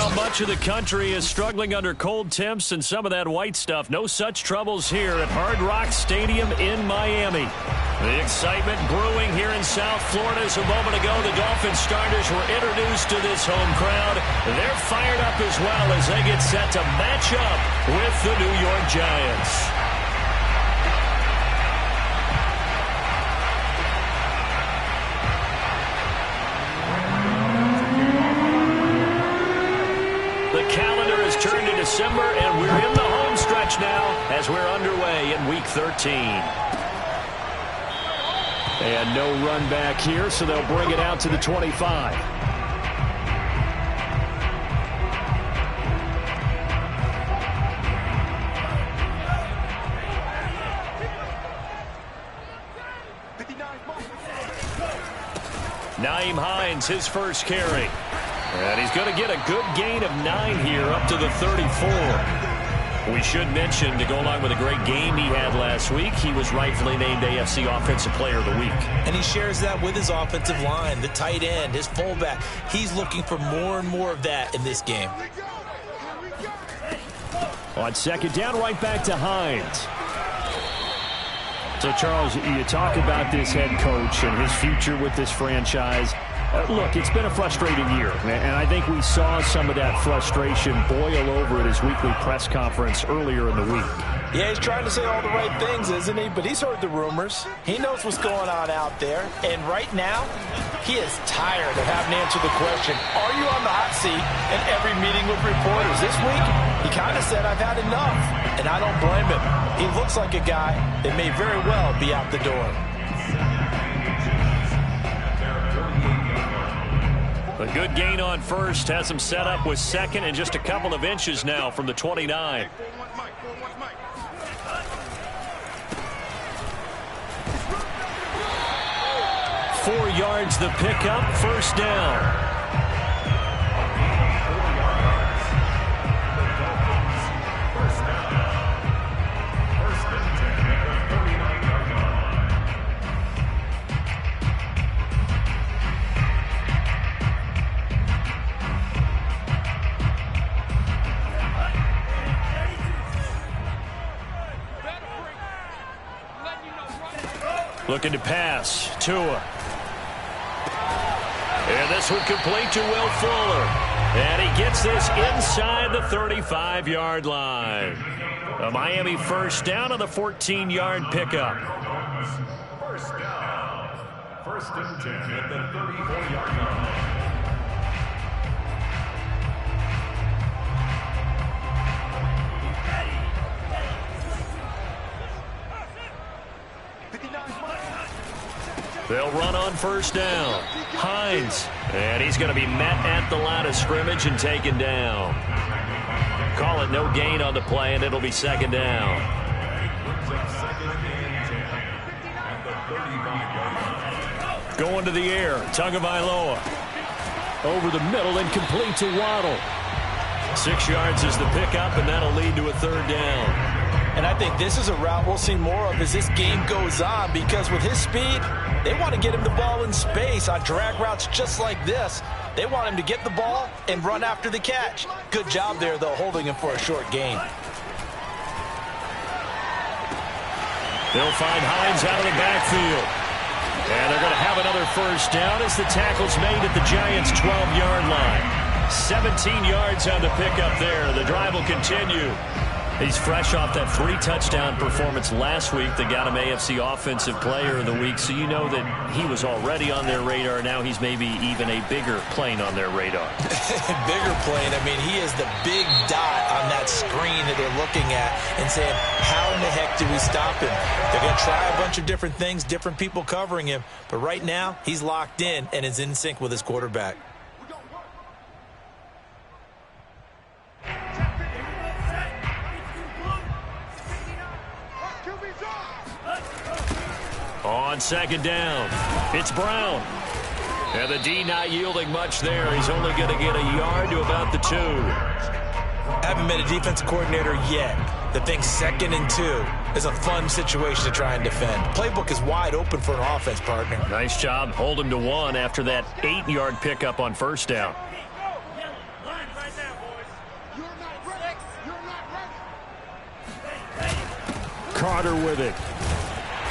Well, much of the country is struggling under cold temps and some of that white stuff. No such troubles here at Hard Rock Stadium in Miami. The excitement brewing here in South Florida. As a moment ago, the Dolphins starters were introduced to this home crowd. They're fired up as well as they get set to match up with the New York Giants. Calendar has turned to December, and we're in the home stretch now as we're underway in Week 13. And no run back here, so they'll bring it out to the 25. Nyheim Hines, his first carry. And he's going to get a good gain of 9 here up to the 34. We should mention, to go along with a great game he had last week, he was rightfully named AFC Offensive Player of the Week. And he shares that with his offensive line, the tight end, his fullback. He's looking for more and more of that in this game. On second down, right back to Hines. So, Charles, you talk about this head coach and his future with this franchise. Look, it's been a frustrating year, and I think we saw some of that frustration boil over at his weekly press conference earlier in the week. Yeah, he's trying to say all the right things, isn't he? But he's heard the rumors. He knows what's going on out there. And right now, he is tired of having to answer the question, are you on the hot seat in every meeting with reporters? This week, he kind of said, I've had enough. And I don't blame him. He looks like a guy that may very well be out the door. A good gain on first has him set up with second and just a couple of inches now from the 29. Four yards the pickup, first down. Looking to pass. Tua. And this one complete to Will Fuller. And he gets this inside the 35-yard line. A Miami first down on the 14-yard pickup. First down. First and 10 at the 34-yard line. They'll run on first down. Hines. And he's going to be met at the line of scrimmage and taken down. Call it no gain on the play, and it'll be second down. Going to the air. Tagovailoa. Over the middle and complete to Waddle. 6 yards is the pickup, and that'll lead to a third down. And I think this is a route we'll see more of as this game goes on, because with his speed, they want to get him the ball in space on drag routes just like this. They want him to get the ball and run after the catch. Good job there, though, holding him for a short gain. They'll find Hines out of the backfield. And they're going to have another first down as the tackle's made at the Giants' 12-yard line. 17 yards on the pickup there. The drive will continue. He's fresh off that 3-touchdown performance last week that got him AFC Offensive Player of the Week, so you know that he was already on their radar. Now he's maybe even a bigger plane on their radar. Bigger plane. I mean, he is the big dot on that screen that they're looking at and saying, how in the heck do we stop him? They're going to try a bunch of different things, different people covering him, but right now he's locked in and is in sync with his quarterback. On second down, it's Brown. And the D not yielding much there. He's only going to get a yard to about the 2. Haven't met a defensive coordinator yet that thinks 2nd and 2 is a fun situation to try and defend. Playbook is wide open for an offense, partner. Nice job. Hold him to 1 after that 8-yard pickup on first down. Carter with it.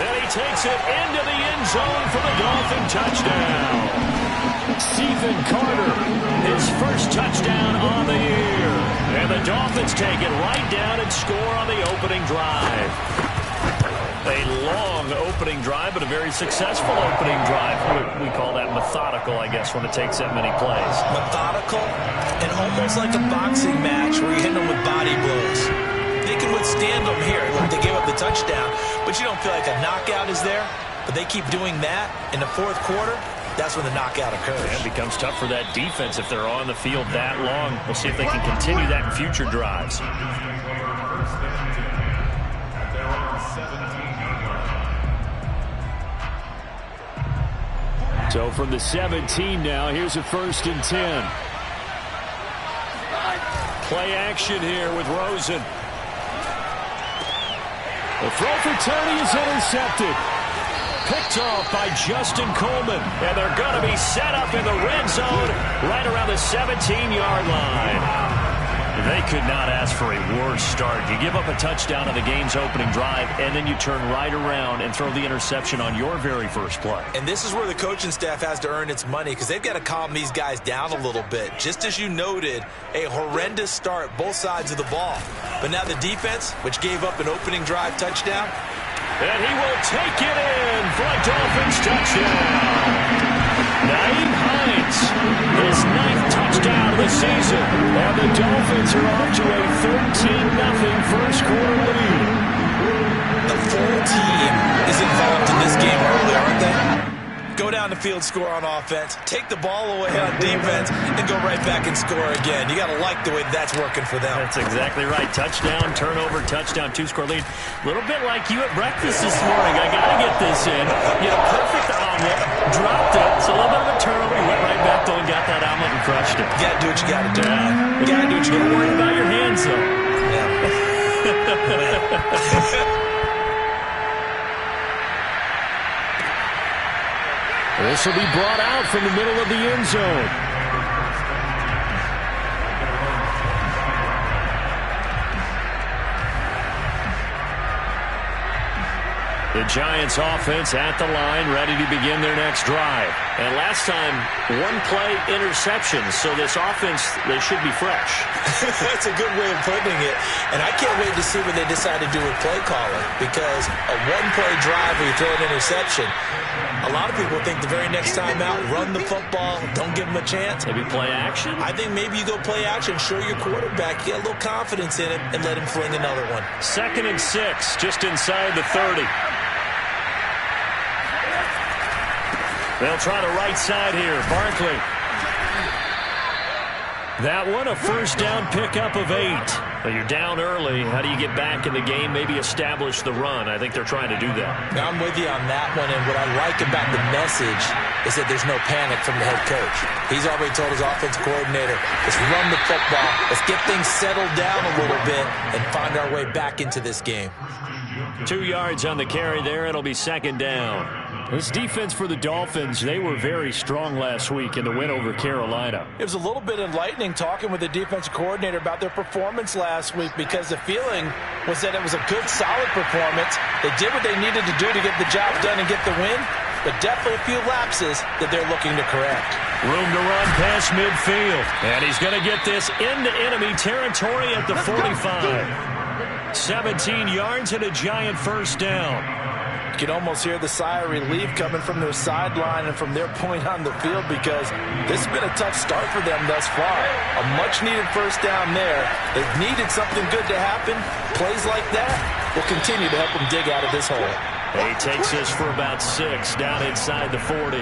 And he takes it into the end zone for the Dolphin touchdown. Stephen Carter, his first touchdown on the year. And the Dolphins take it right down and score on the opening drive. A long opening drive, but a very successful opening drive. We call that methodical, I guess, when it takes that many plays. Methodical and almost like a boxing match where you hit them with body blows. They can withstand them here. Look, they gave up the touchdown, but you don't feel like a knockout is there. But they keep doing that in the fourth quarter. That's when the knockout occurs. And it becomes tough for that defense if they're on the field that long. We'll see if they can continue that in future drives. So from the 17 now, here's a 1st and 10. Play action here with Rosen. The throw for Tony is intercepted. Picked off by Justin Coleman. And they're going to be set up in the red zone right around the 17-yard line. They could not ask for a worse start. You give up a touchdown on the game's opening drive, and then you turn right around and throw the interception on your very first play. And this is where the coaching staff has to earn its money because they've got to calm these guys down a little bit. Just as you noted, a horrendous start, both sides of the ball. But now the defense, which gave up an opening drive touchdown. And he will take it in for a Dolphins touchdown. Naeem Hines, his 9th touchdown of the season. And the Dolphins are off to a 13-0 first quarter lead. The full team is involved in this game early, aren't they? Go down the field, score on offense, take the ball away on defense, and go right back and score again. You got to like the way that's working for them. That's exactly right. Touchdown, turnover, touchdown, 2-score lead. A little bit like you at breakfast this morning. I got to get this in. You had a perfect omelet, dropped it. It's a little bit of a turnover. You went right back though and got that omelet and crushed it. You got to do what you got to do. You got to do what you got to do. Don't worry about your hands though. Yeah. This will be brought out from the middle of the end zone. The Giants offense at the line, ready to begin their next drive. And last time, one play interception. So this offense, they should be fresh. That's a good way of putting it. And I can't wait to see what they decide to do with play calling. Because a one-play drive where you throw an interception, a lot of people think the very next time out, run the football, don't give them a chance. Maybe play action? I think maybe you go play action, show your quarterback, get a little confidence in it, and let him fling another one. 2nd and 6, just inside the 30. They'll try the right side here. Barkley. That one, a first down pickup of 8. But you're down early. How do you get back in the game? Maybe establish the run. I think they're trying to do that. I'm with you on that one. And what I like about the message is that there's no panic from the head coach. He's already told his offensive coordinator, let's run the football. Let's get things settled down a little bit and find our way back into this game. 2 yards on the carry there. It'll be 2nd down. This defense for the Dolphins, they were very strong last week in the win over Carolina. It was a little bit enlightening talking with the defensive coordinator about their performance last week because the feeling was that it was a good, solid performance. They did what they needed to do to get the job done and get the win, but definitely a few lapses that they're looking to correct. Room to run past midfield. And he's going to get this into enemy territory at the 45. 17 yards and a Giant first down. You can almost hear the sigh of relief coming from their sideline and from their point on the field because this has been a tough start for them thus far. A much-needed first down there. They've needed something good to happen. Plays like that will continue to help them dig out of this hole. He takes this for about 6 down inside the 40.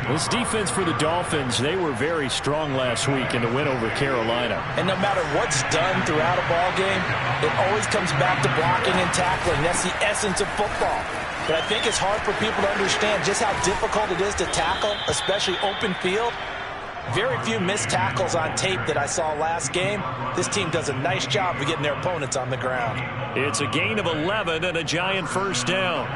This defense for the Dolphins, they were very strong last week in the win over Carolina. And no matter what's done throughout a ball game, it always comes back to blocking and tackling. That's the essence of football. But I think it's hard for people to understand just how difficult it is to tackle, especially open field. Very few missed tackles on tape that I saw last game. This team does a nice job of getting their opponents on the ground. It's a gain of 11 and a Giant first down.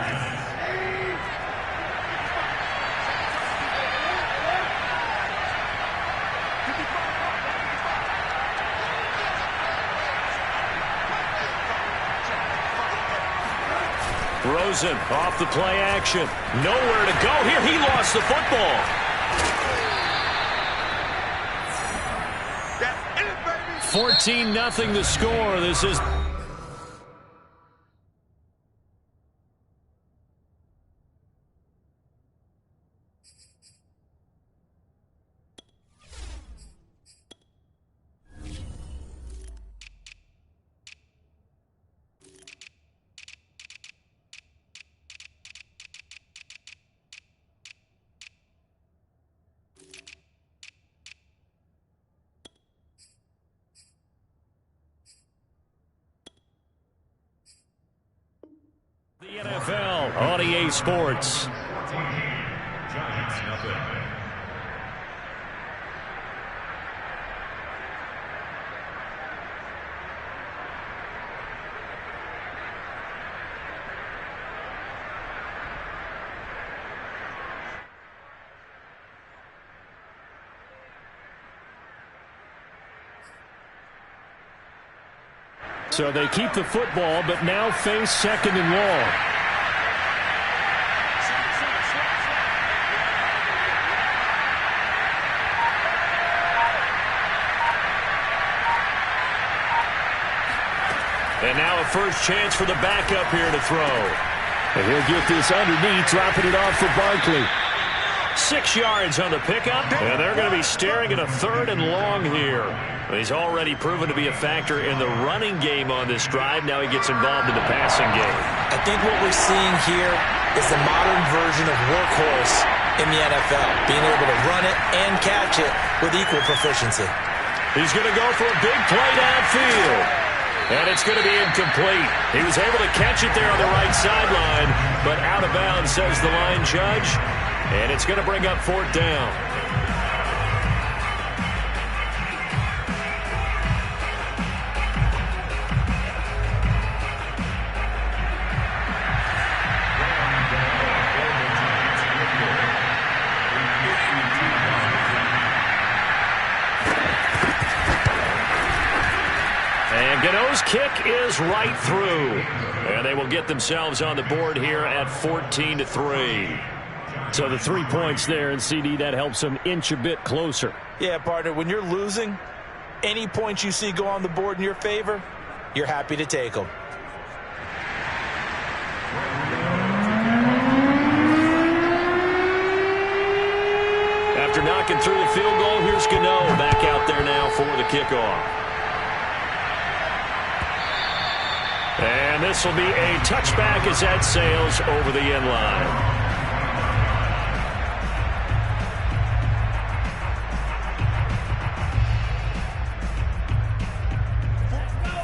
Rosen off the play action. Nowhere to go here. He lost the football. 14-0 the score. This is... The NFL on EA Sports. Giants nothing. So they keep the football, but now face second and long. And now a first chance for the backup here to throw. And he'll get this underneath, dropping it off for Barkley. 6 yards on the pickup, and they're going to be staring at a 3rd and long here. He's already proven to be a factor in the running game on this drive. Now he gets involved in the passing game. I think what we're seeing here is the modern version of workhorse in the NFL, being able to run it and catch it with equal proficiency. He's going to go for a big play downfield. And it's going to be incomplete. He was able to catch it there on the right sideline, but out of bounds, says the line judge. And it's going to bring up 4th down. And Gano's kick is right through. And they will get themselves on the board here at 14-3. So the 3 points there, and CD, that helps them inch a bit closer. Yeah, partner, when you're losing, any points you see go on the board in your favor, you're happy to take them. After knocking through the field goal, here's Gano back out there now for the kickoff. And this will be a touchback as that sails over the end line.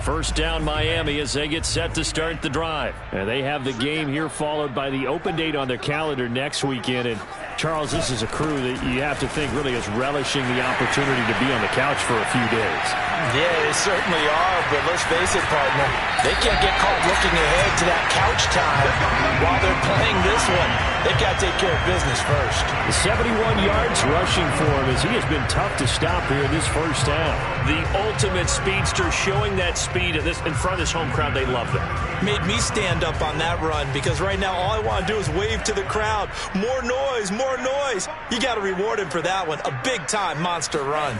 First down Miami as they get set to start the drive. And they have the game here followed by the open date on their calendar next weekend. And Charles, this is a crew that you have to think really is relishing the opportunity to be on the couch for a few days. Yeah, they certainly are, but let's face it, partner. They can't get caught looking ahead to that couch time while they're playing this one. They've got to take care of business first. 71 yards rushing for him as he has been tough to stop here in this first half. The ultimate speedster, showing that speed in front of this home crowd. They love that. Made me stand up on that run because right now all I want to do is wave to the crowd. More noise, more noise. You got to reward him for that one. A big-time monster run.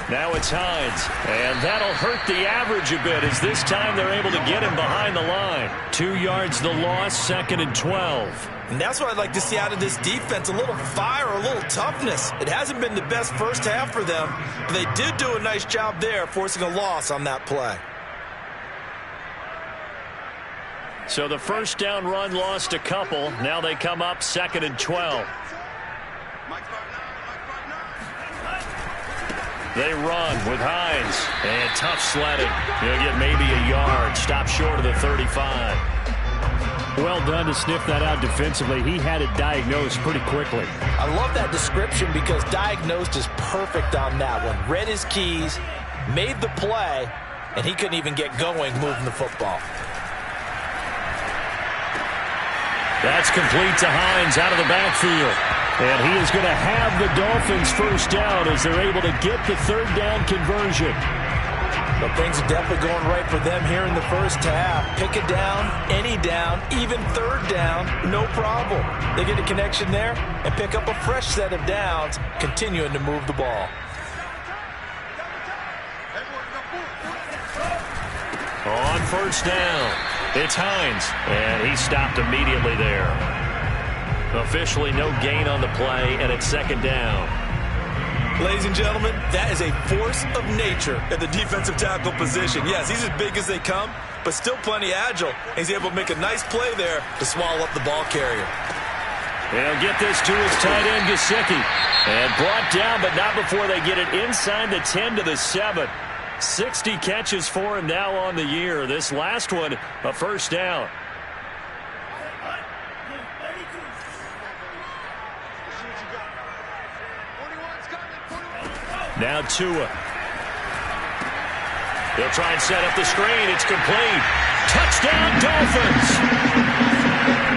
Now it's Hines, and that'll hurt the average a bit as this time they're able to get him behind the line. 2 yards the loss, 2nd and 12. And that's what I'd like to see out of this defense, a little fire, a little toughness. It hasn't been the best first half for them, but they did do a nice job there, forcing a loss on that play. So the first down run lost a couple. Now they come up 2nd and 12. They run with Hines, and tough sledding. He'll get maybe a yard, stop short of the 35. Well done to sniff that out defensively. He had it diagnosed pretty quickly. I love that description because diagnosed is perfect on that one. Read his keys, made the play, and he couldn't even get going moving the football. That's complete to Hines out of the backfield. And he is going to have the Dolphins first down as they're able to get the 3rd down conversion. But things are definitely going right for them here in the first half. Pick a down, any down, even third down, no problem. They get a connection there and pick up a fresh set of downs, continuing to move the ball. On first down, it's Hines, and he stopped immediately there. Officially no gain on the play, and it's second down. Ladies and gentlemen, that is a force of nature at the defensive tackle position. Yes, he's as big as they come, but still plenty agile. He's able to make a nice play there to swallow up the ball carrier. They'll get this to his tight end, Gesicki. And brought down, but not before they get it inside the 10 to the 7. 60 catches for him now on the year. This last one, a first down. Now Tua. He'll try and set up the screen. It's complete. Touchdown, Dolphins.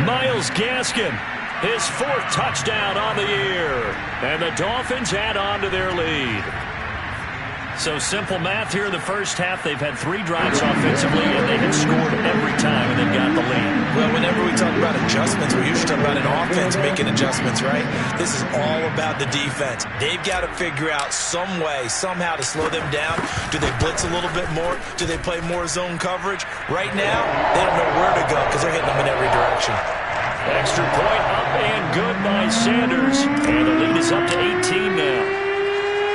Myles Gaskin, his 4th touchdown on the year. And the Dolphins add on to their lead. So simple math here in the first half. They've had 3 drives offensively, and they have scored every time, and they've got the lead. Well, whenever we talk about adjustments, we usually talk about an offense making adjustments, right? This is all about the defense. They've got to figure out some way, somehow to slow them down. Do they blitz a little bit more? Do they play more zone coverage? Right now, they don't know where to go because they're hitting them in every direction. Extra point up and good by Sanders, and the lead is up to 18 now.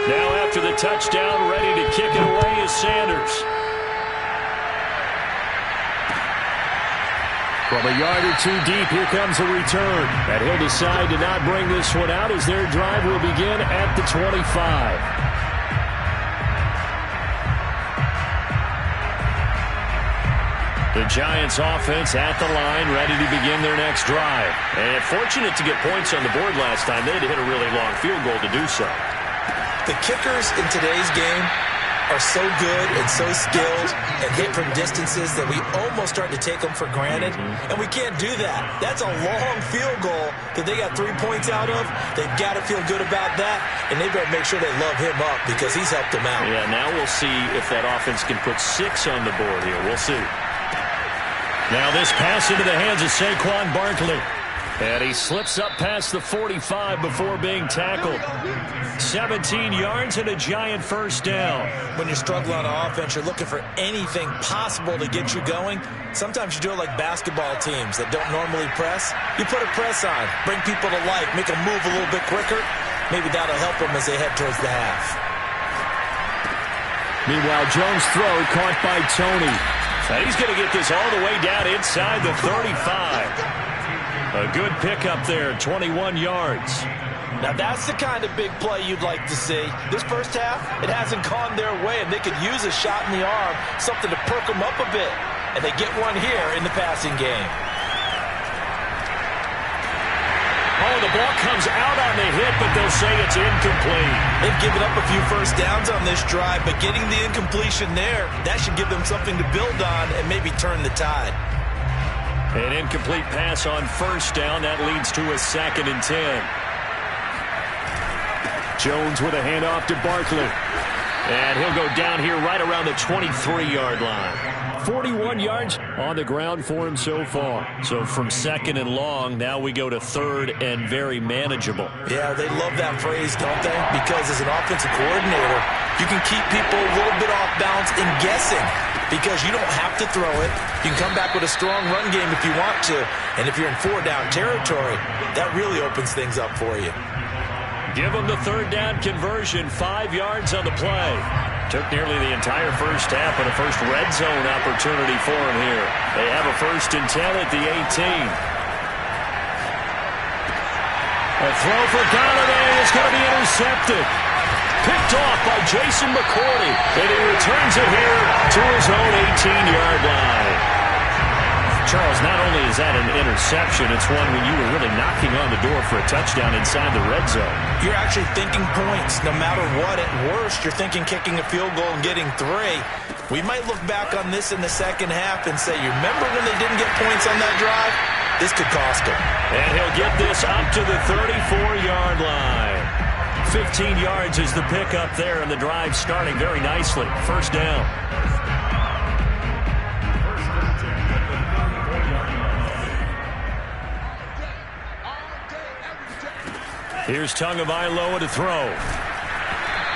Now after the touchdown, ready to kick it away is Sanders. From a yard or 2 deep, here comes a return. And he'll decide to not bring this one out as their drive will begin at the 25. The Giants offense at the line, ready to begin their next drive. And fortunate to get points on the board last time. They had to hit a really long field goal to do so. The kickers in today's game are so good and so skilled and hit from distances that we almost start to take them for granted, and we can't do that. That's a long field goal that they got 3 points out of. They've got to feel good about that, and they better make sure they love him up because he's helped them out. Yeah, now we'll see if that offense can put 6 on the board here. We'll see. Now this pass into the hands of Saquon Barkley. And he slips up past the 45 before being tackled. 17 yards and a Giant first down. When you're struggling on offense, you're looking for anything possible to get you going. Sometimes you do it like basketball teams that don't normally press. You put a press on, bring people to life, make them move a little bit quicker. Maybe that'll help them as they head towards the half. Meanwhile, Jones' throw caught by Tony. He's going to get this all the way down inside the 35. A good pickup there, 21 yards. Now that's the kind of big play you'd like to see. This first half, it hasn't gone their way, and they could use a shot in the arm, something to perk them up a bit. And they get one here in the passing game. Oh, the ball comes out on the hit, but they'll say it's incomplete. They've given up a few first downs on this drive, but getting the incompletion there, that should give them something to build on and maybe turn the tide. An incomplete pass on first down. That leads to a 2nd and 10. Jones with a handoff to Barkley. And he'll go down here right around the 23-yard line. 41 yards on the ground for him so far. So from 2nd and long, now we go to 3rd and very manageable. Yeah, they love that phrase, don't they? Because as an offensive coordinator, you can keep people a little bit off balance in guessing. Because you don't have to throw it. You can come back with a strong run game if you want to. And if you're in 4-down territory, that really opens things up for you. Give them the 3rd down conversion. 5 yards on the play. Took nearly the entire first half and a first red zone opportunity for him here. They have a 1st and 10 at the 18. A throw for Galladay is going to be intercepted. Picked off by Jason McCourty, and he returns it here to his own 18-yard line. Charles, not only is that an interception, it's one when you were really knocking on the door for a touchdown inside the red zone. You're actually thinking points. No matter what, at worst, you're thinking kicking a field goal and getting 3. We might look back on this in the second half and say, you remember when they didn't get points on that drive? This could cost them. And he'll get this up to the 34-yard line. 15 yards is the pickup there, and the drive starting very nicely. First down. Here's Tagovailoa to throw.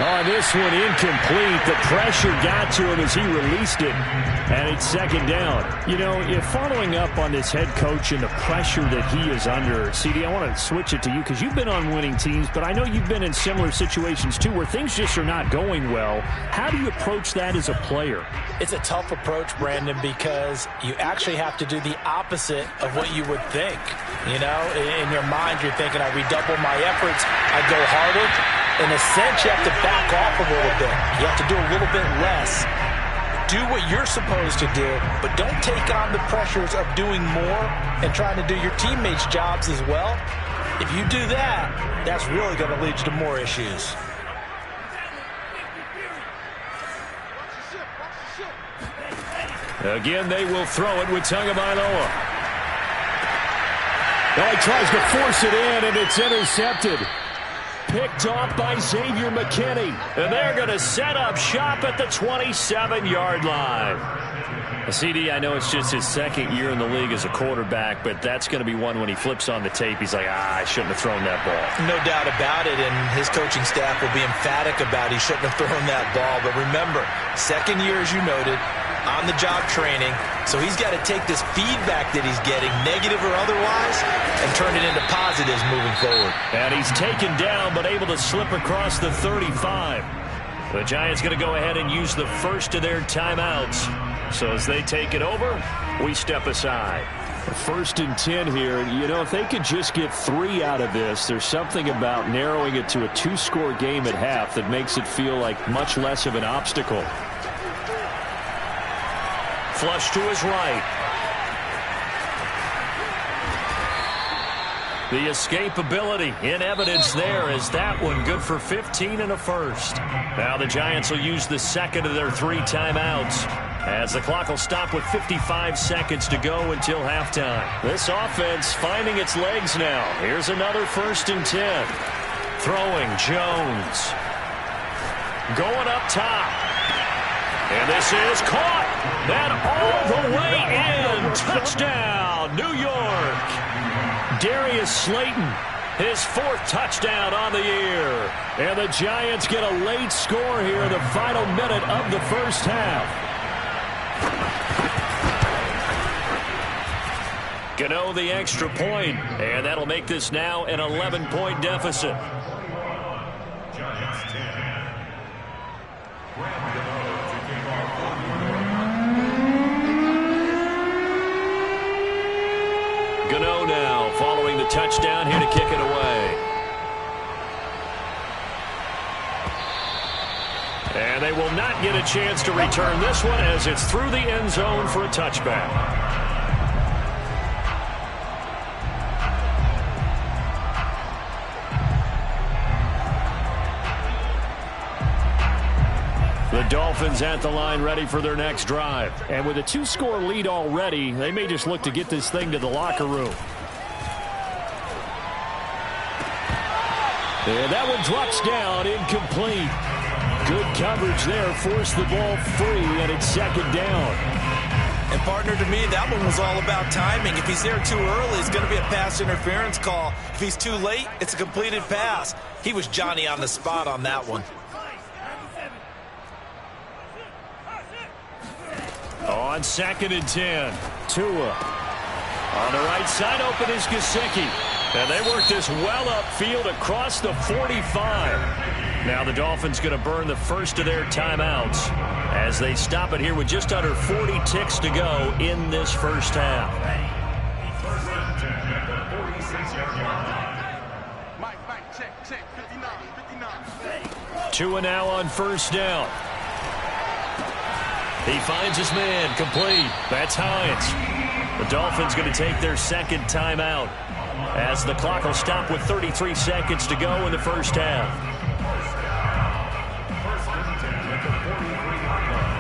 Oh, this one incomplete. The pressure got to him as he released it, and it's second down. You know, if following up on this head coach and the pressure that he is under, CD, I want to switch it to you because you've been on winning teams, but I know you've been in similar situations too where things just are not going well. How do you approach that as a player? It's a tough approach, Brandon, because you actually have to do the opposite of what you would think. You know, in your mind, you're thinking, I redouble my efforts, I go harder. In a sense, you have to back off a little bit. You have to do a little bit less. Do what you're supposed to do, but don't take on the pressures of doing more and trying to do your teammates' jobs as well. If you do that, that's really going to lead you to more issues. Again, they will throw it with Tagovailoa. Oh, he tries to force it in, and it's intercepted. Picked off by Xavier McKinney. And they're going to set up shop at the 27-yard line. CD, I know it's just his second year in the league as a quarterback, but that's going to be one when he flips on the tape, he's like, I shouldn't have thrown that ball. No doubt about it, and his coaching staff will be emphatic about he shouldn't have thrown that ball. But remember, second year, as you noted, on-the-job training, so he's got to take this feedback that he's getting, negative or otherwise, and turn it into positives moving forward. And he's taken down, but able to slip across the 35. The Giants going to go ahead and use the first of their timeouts. So as they take it over, we step aside. 1st and 10 here. You know, if they could just get 3 out of this, there's something about narrowing it to a 2-score game at half that makes it feel like much less of an obstacle. Flush to his right. The escapability in evidence there as that one good for 15 and a first. Now the Giants will use the second of their 3 timeouts as the clock will stop with 55 seconds to go until halftime. This offense finding its legs now. Here's another 1st and 10. Throwing Jones. Going up top. And this is caught. And all the way in. Touchdown, New York. Darius Slayton, his 4th touchdown on the year. And the Giants get a late score here in the final minute of the first half. Gano the extra point, and that'll make this now an 11-point deficit. Giants 10. Gano now following the touchdown here to kick it away. And they will not get a chance to return this one as it's through the end zone for a touchback. The Dolphins at the line ready for their next drive. And with a 2-score lead already, they may just look to get this thing to the locker room. And that one drops down, incomplete. Good coverage there, forced the ball free, and it's second down. And partner, to me, that one was all about timing. If he's there too early, it's going to be a pass interference call. If he's too late, it's a completed pass. He was Johnny on the spot on that one. On 2nd and 10, Tua. On the right side, open is Gesicki. And they work this well upfield across the 45. Now the Dolphins going to burn the first of their timeouts as they stop it here with just under 40 ticks to go in this first half. First and 10 at the 46-yard line. Mike, check, 59. Tua now on first down. He finds his man, complete. That's Hines. The Dolphins going to take their second timeout as the clock will stop with 33 seconds to go in the first half. First and 10 at the 43-yard line.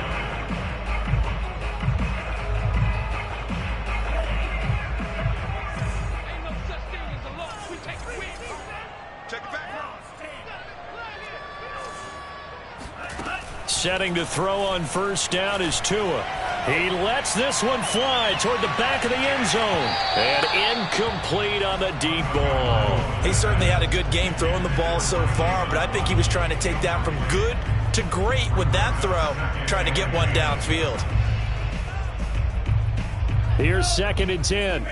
Ain't no such thing as a loss. We take a win. Check it back. Setting to throw on first down is Tua. He lets this one fly toward the back of the end zone. And incomplete on the deep ball. He certainly had a good game throwing the ball so far, but I think he was trying to take that from good to great with that throw, trying to get one downfield. Here's 2nd and 10.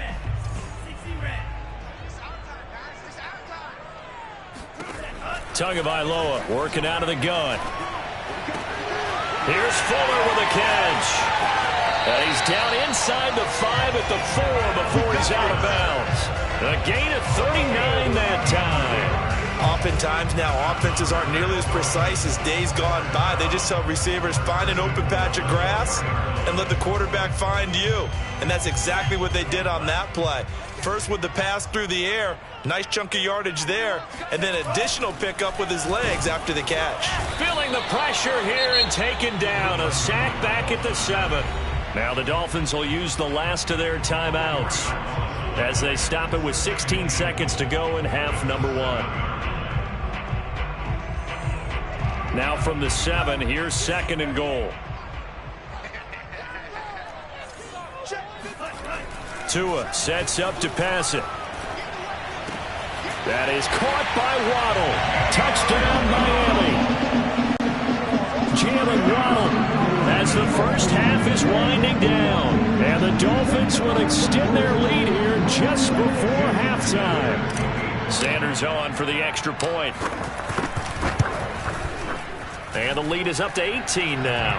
Tagovailoa working out of the gun. Here's Fuller with a catch. And he's down inside the 5 at the 4 before he's out of bounds. A gain of 39 that time. Oftentimes now, offenses aren't nearly as precise as days gone by. They just tell receivers, find an open patch of grass and let the quarterback find you. And that's exactly what they did on that play. First with the pass through the air, nice chunk of yardage there, and then additional pickup with his legs after the catch. Feeling the pressure here and taken down. A sack back at the 7. Now the Dolphins will use the last of their timeouts as they stop it with 16 seconds to go in half number 1. Now from the 7, here's 2nd and goal. Tua sets up to pass it. That is caught by Waddle. Touchdown, Miami. Jalen Waddle as the first half is winding down. And the Dolphins will extend their lead here just before halftime. Sanders on for the extra point. And the lead is up to 18 now.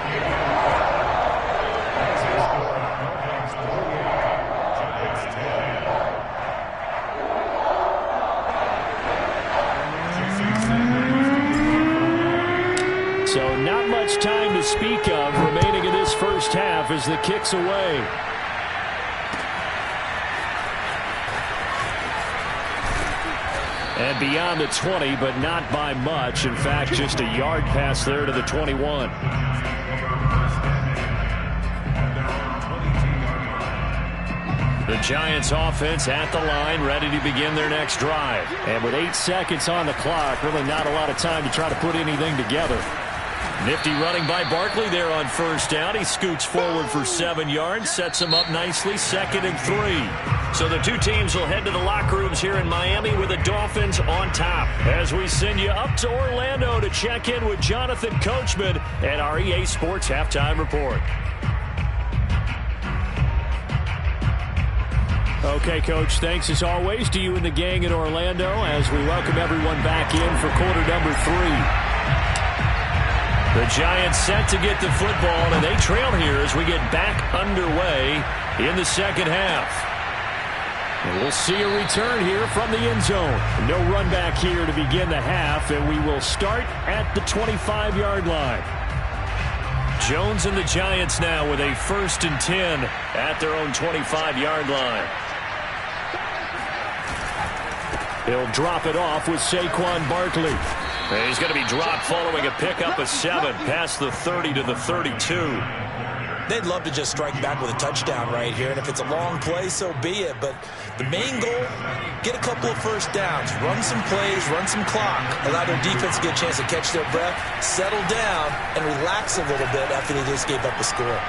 So not much time to speak of remaining in this first half as the kick's away. And beyond the 20, but not by much. In fact, just a yard pass there to the 21. The Giants offense at the line, ready to begin their next drive. And with 8 seconds on the clock, really not a lot of time to try to put anything together. Nifty running by Barkley there on first down. He scoots forward for 7 yards, sets him up nicely, 2nd and 3. So the two teams will head to the locker rooms here in Miami with the Dolphins on top. As we send you up to Orlando to check in with Jonathan Coachman and our EA Sports Halftime Report. Okay, Coach, thanks as always to you and the gang in Orlando as we welcome everyone back in for quarter number 3. The Giants set to get the football, and they trail here as we get back underway in the second half. And we'll see a return here from the end zone. No run back here to begin the half, and we will start at the 25-yard line. Jones and the Giants now with a 1st and 10 at their own 25-yard line. He'll drop it off with Saquon Barkley. And he's going to be dropped following a pickup of 7 past the 30 to the 32. They'd love to just strike back with a touchdown right here, and if it's a long play, so be it. But the main goal, get a couple of first downs, run some plays, run some clock, allow their defense to get a chance to catch their breath, settle down, and relax a little bit after they just gave up a score.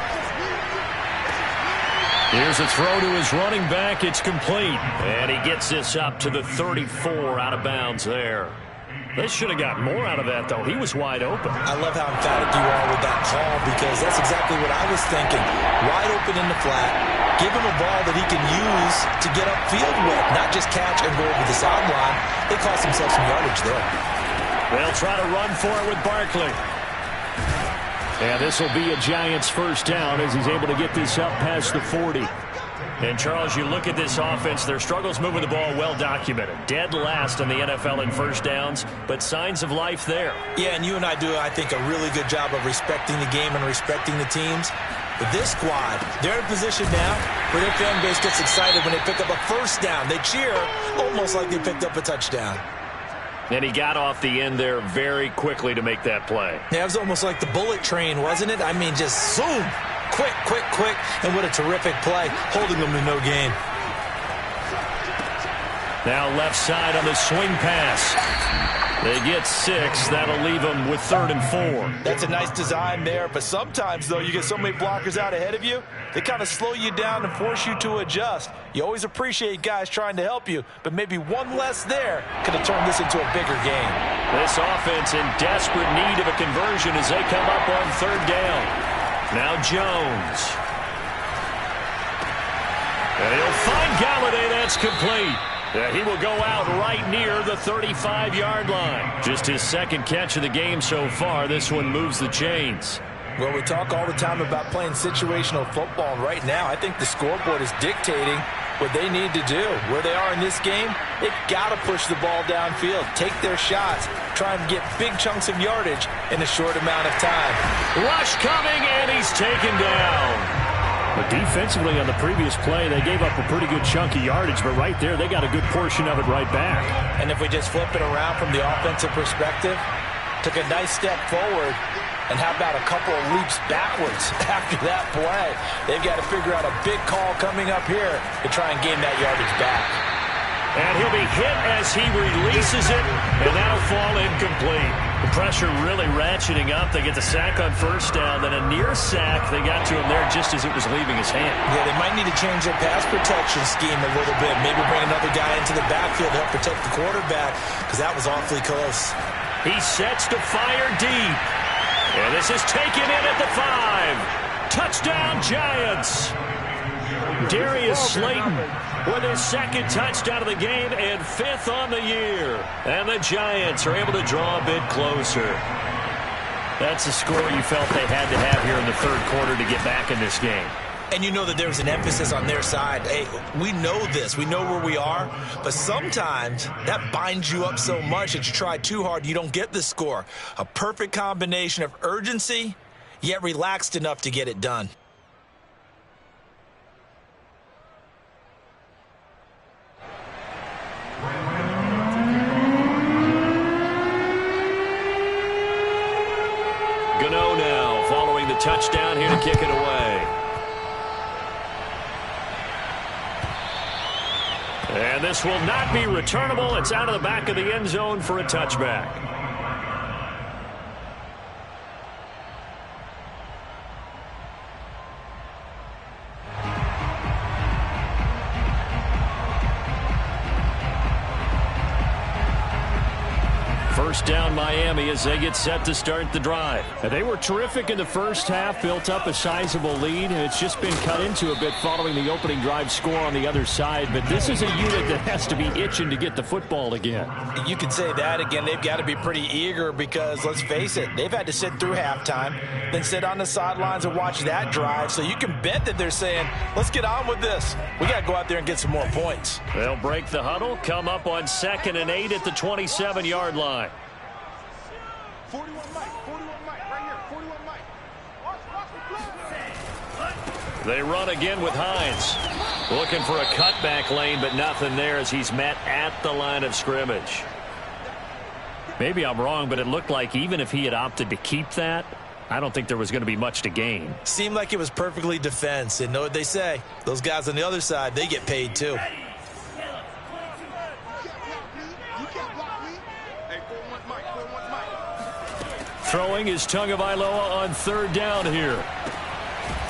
Here's a throw to his running back. It's complete. And he gets this up to the 34 out of bounds there. They should have got more out of that, though. He was wide open. I love how emphatic you are with that call because that's exactly what I was thinking. Wide open in the flat. Give him a ball that he can use to get upfield with, not just catch and go over the sideline. They cost themselves some yardage there. They'll try to run for it with Barkley. And this will be a Giants first down as he's able to get this up past the 40. And, Charles, you look at this offense, their struggles moving the ball well documented. Dead last in the NFL in first downs, but signs of life there. Yeah, and you and I do, I think, a really good job of respecting the game and respecting the teams. But this squad, they're in position now where their fan base gets excited when they pick up a first down. They cheer almost like they picked up a touchdown. And he got off the end there very quickly to make that play. Yeah, it was almost like the bullet train, wasn't it? I mean, just zoom. Quick, quick, quick, and what a terrific play, holding them to no gain. Now left side on the swing pass. They get 6. That'll leave them with 3rd and 4. That's a nice design there, but sometimes, though, you get so many blockers out ahead of you, they kind of slow you down and force you to adjust. You always appreciate guys trying to help you, but maybe one less there could have turned this into a bigger game. This offense in desperate need of a conversion as they come up on 3rd down. Now Jones. And he'll find Galladay. That's complete. He will go out right near the 35-yard line. Just his 2nd catch of the game so far. This one moves the chains. Well, we talk all the time about playing situational football, and right now I think the scoreboard is dictating what they need to do. Where they are in this game, they've got to push the ball downfield, take their shots, try and get big chunks of yardage in a short amount of time. Rush coming, and he's taken down. But defensively on the previous play, they gave up a pretty good chunk of yardage, but right there, they got a good portion of it right back. And if we just flip it around from the offensive perspective, took a nice step forward, and how about a couple of leaps backwards after that play? They've got to figure out a big call coming up here to try and gain that yardage back. And he'll be hit as he releases it, and that'll fall incomplete. The pressure really ratcheting up. They get the sack on 1st down, then a near sack. They got to him there just as it was leaving his hand. Yeah, they might need to change their pass protection scheme a little bit. Maybe bring another guy into the backfield to help protect the quarterback, because that was awfully close. He sets to fire deep. And this is taken in at the 5. Touchdown, Giants. Darius Slayton with his 2nd touchdown of the game and 5th on the year. And the Giants are able to draw a bit closer. That's a score you felt they had to have here in the 3rd quarter to get back in this game. And you know that there's an emphasis on their side. Hey, we know this. We know where we are. But sometimes that binds you up so much that you try too hard and you don't get the score. A perfect combination of urgency, yet relaxed enough to get it done. Gano now following the touchdown here to kick it away. And this will not be returnable. It's out of the back of the end zone for a touchback. First down Miami as they get set to start the drive. And they were terrific in the first half, built up a sizable lead, and it's just been cut into a bit following the opening drive score on the other side. But this is a unit that has to be itching to get the football again. You could say that again. They've got to be pretty eager because, let's face it, they've had to sit through halftime, then sit on the sidelines and watch that drive. So you can bet that they're saying, let's get on with this. We got to go out there and get some more points. They'll break the huddle, come up on 2nd and 8 at the 27-yard line. 41 Mike, right here, 41 Mike. Watch. They run again with Hines. Looking for a cutback lane, but nothing there as he's met at the line of scrimmage. Maybe I'm wrong, but it looked like even if he had opted to keep that, I don't think there was going to be much to gain. Seemed like it was perfectly defense. And know what they say? Those guys on the other side, they get paid too. Throwing is Tagovailoa on 3rd down here.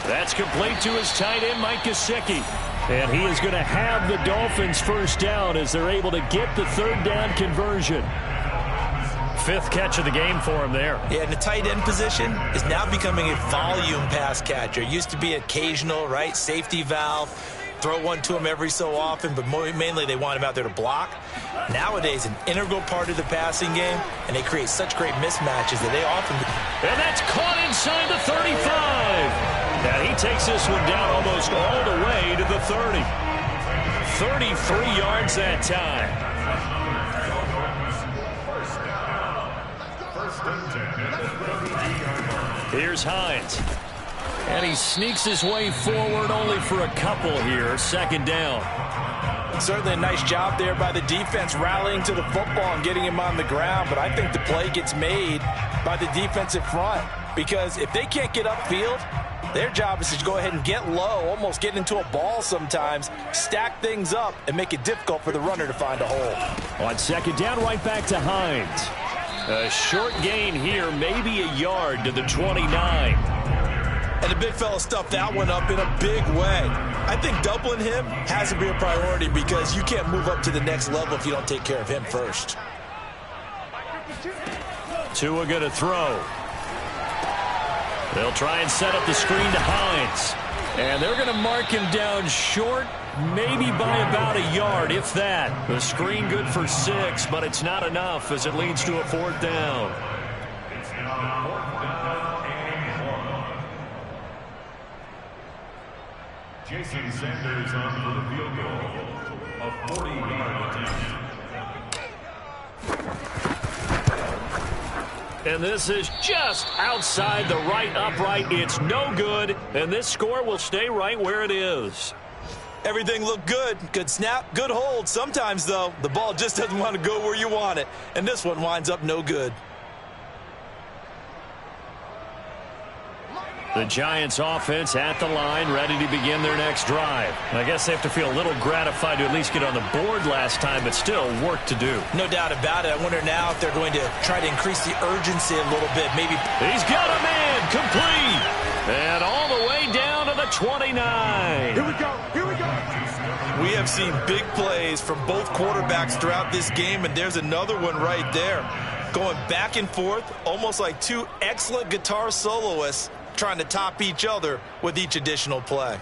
That's complete to his tight end, Mike Gesicki. And he is going to have the Dolphins 1st down as they're able to get the 3rd down conversion. 5th catch of the game for him there. Yeah, and the tight end position is now becoming a volume pass catcher. It used to be occasional, right? Safety valve. Throw one to him every so often, but mainly they want him out there to block. Nowadays, an integral part of the passing game, and they create such great mismatches that they often... And that's caught inside the 35. And he takes this one down almost all the way to the 30. 33 yards that time. Here's Hines. And he sneaks his way forward only for a couple here. 2nd down. Certainly a nice job there by the defense rallying to the football and getting him on the ground. But I think the play gets made by the defensive front. because if they can't get upfield, their job is to go ahead and get low, almost get into a ball sometimes, stack things up, and make it difficult for the runner to find a hole. On second down, right back to Hines. A short gain here, maybe a yard to the 29. And the big fella stuffed that one up in a big way. I think doubling him has to be a priority because you can't move up to the next level if you don't take care of him first. Tua going to throw. They'll try and set up the screen to Hines. And they're going to mark him down short, maybe by about a yard, if that. The screen good for 6, but it's not enough as it leads to a 4th down. It's now 4th down and 1. Jason Sanders on for the field goal. A 40-yard attempt. And this is just outside the right upright. It's no good, and this score will stay right where it is. Everything looked good. Good snap, good hold. Sometimes, though, the ball just doesn't want to go where you want it, and this one winds up no good. The Giants offense at the line, ready to begin their next drive. I guess they have to feel a little gratified to at least get on the board last time, but still work to do. No doubt about it. I wonder now if they're going to try to increase the urgency a little bit. Maybe. He's got a man complete. And all the way down to the 29. Here we go. Here we go. We have seen big plays from both quarterbacks throughout this game, and there's another one right there. Going back and forth, almost like two excellent guitar soloists trying to top each other with each additional play.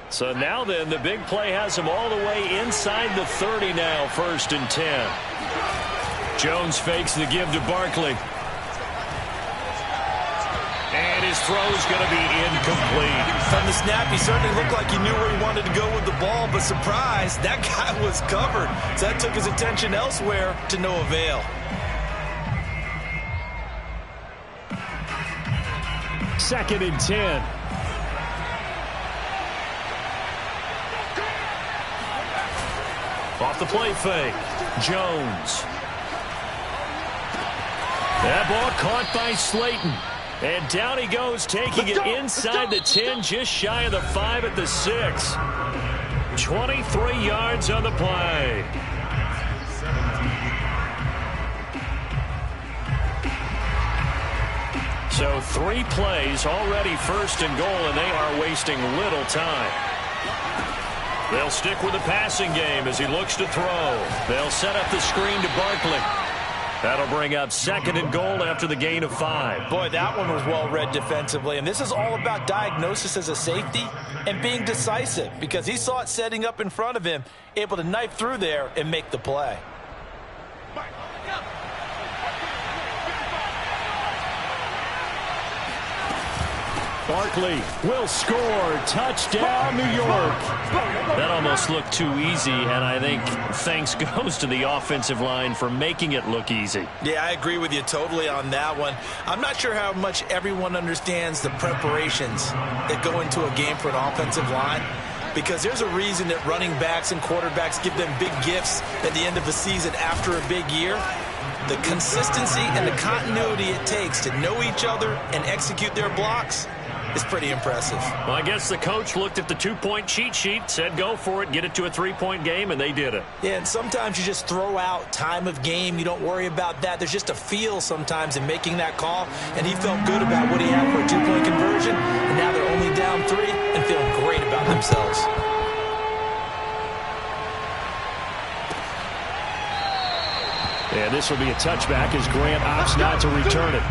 So now then, the big play has him all the way inside the 30 now, 1st and 10. Jones fakes the give to Barkley. And his throw's going to be incomplete. From the snap, he certainly looked like he knew where he wanted to go with the ball, but surprise, that guy was covered. So that took his attention elsewhere to no avail. 2nd and 10. Off the play fake. Jones. That ball caught by Slayton. And down he goes, taking it inside the 10, just shy of the 5 at the 6. 23 yards on the play. So 3 plays, already 1st and goal, and they are wasting little time. They'll stick with the passing game as he looks to throw. They'll set up the screen to Barkley. That'll bring up 2nd and goal after the gain of 5. Boy, that one was well read defensively, and this is all about diagnosis as a safety and being decisive because he saw it setting up in front of him, able to knife through there and make the play. Barkley will score. Touchdown, New York. That almost looked too easy, and I think thanks goes to the offensive line for making it look easy. Yeah, I agree with you totally on that one. I'm not sure how much everyone understands the preparations that go into a game for an offensive line, because there's a reason that running backs and quarterbacks give them big gifts at the end of the season after a big year. The consistency and the continuity it takes to know each other and execute their blocks is pretty impressive. Well, I guess the coach looked at the 2-point cheat sheet, said go for it, get it to a 3-point game, and they did it. Yeah, and sometimes you just throw out time of game. You don't worry about that. There's just a feel sometimes in making that call, and he felt good about what he had for a 2-point conversion, and now they're only down 3 and feeling great about themselves. And this will be a touchback as Grant opts not to return it.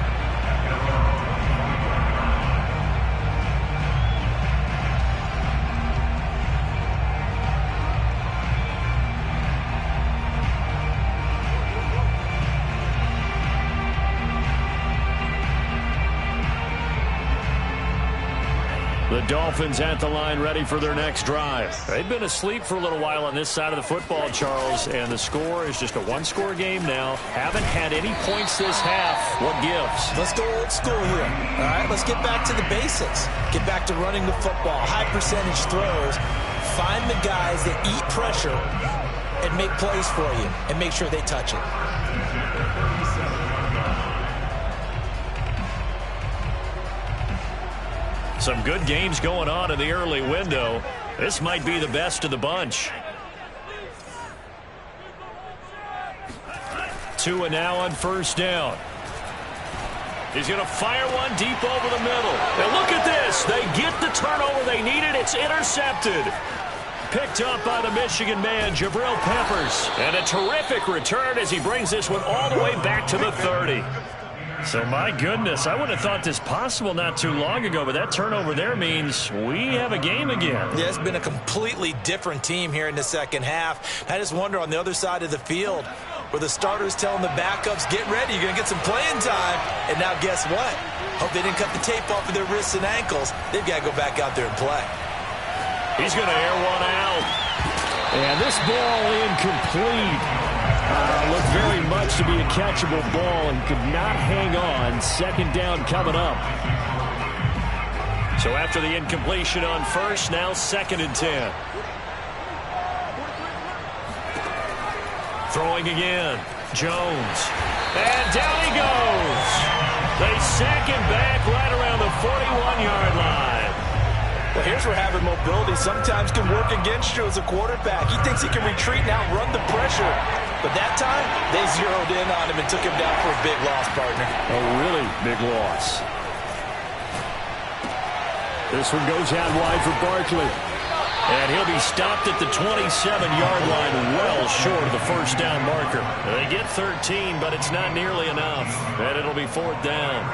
The Dolphins at the line ready for their next drive. They've been asleep for a little while on this side of the football, Charles, and the score is just a 1-score game now. Haven't had any points this half. What gives? Let's go old school here. All right, let's get back to the basics. Get back to running the football, high percentage throws. Find the guys that eat pressure and make plays for you and make sure they touch it. Some good games going on in the early window. This might be the best of the bunch. 2 and now on first down. He's going to fire one deep over the middle. And look at this. They get the turnover they needed. It's intercepted. Picked up by the Michigan man, Jabril Peppers. And a terrific return as he brings this one all the way back to the 30. So, my goodness, I wouldn't have thought this possible not too long ago, but that turnover there means we have a game again. Yeah, it's been a completely different team here in the second half. I just wonder on the other side of the field where the starters telling the backups, get ready, you're going to get some playing time. And now guess what? Hope they didn't cut the tape off of their wrists and ankles. They've got to go back out there and play. He's going to air one out. And this ball incomplete. Looked very much to be a catchable ball and could not hang on. Second down coming up. So after the incompletion on first, now 2nd and 10. Throwing again. Jones. And down he goes. They sack him back right around the 41-yard line. Well, here's where having mobility sometimes can work against you as a quarterback. He thinks he can retreat and outrun the pressure. But that time, they zeroed in on him and took him down for a big loss, partner. A really big loss. This one goes out wide for Barkley. And he'll be stopped at the 27-yard line, well short of the first down marker. They get 13, but it's not nearly enough. And it'll be 4th down.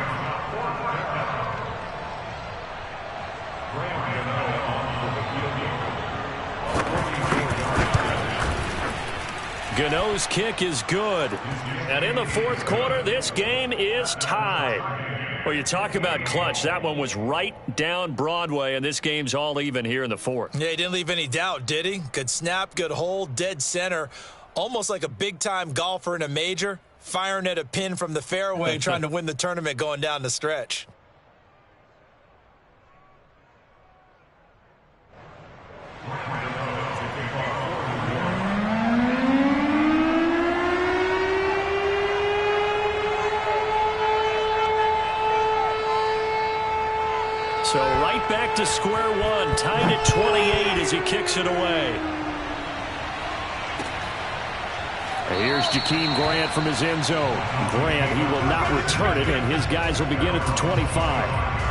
Gano's kick is good. And in the 4th quarter, this game is tied. Well, you talk about clutch. That one was right down Broadway, and this game's all even here in the 4th. Yeah, he didn't leave any doubt, did he? Good snap, good hold, dead center. Almost like a big-time golfer in a major, firing at a pin from the fairway, trying to win the tournament going down the stretch. So right back to square one, tied at 28 as he kicks it away. Here's Jakeem Grant from his end zone. Grant, he will not return it, and his guys will begin at the 25.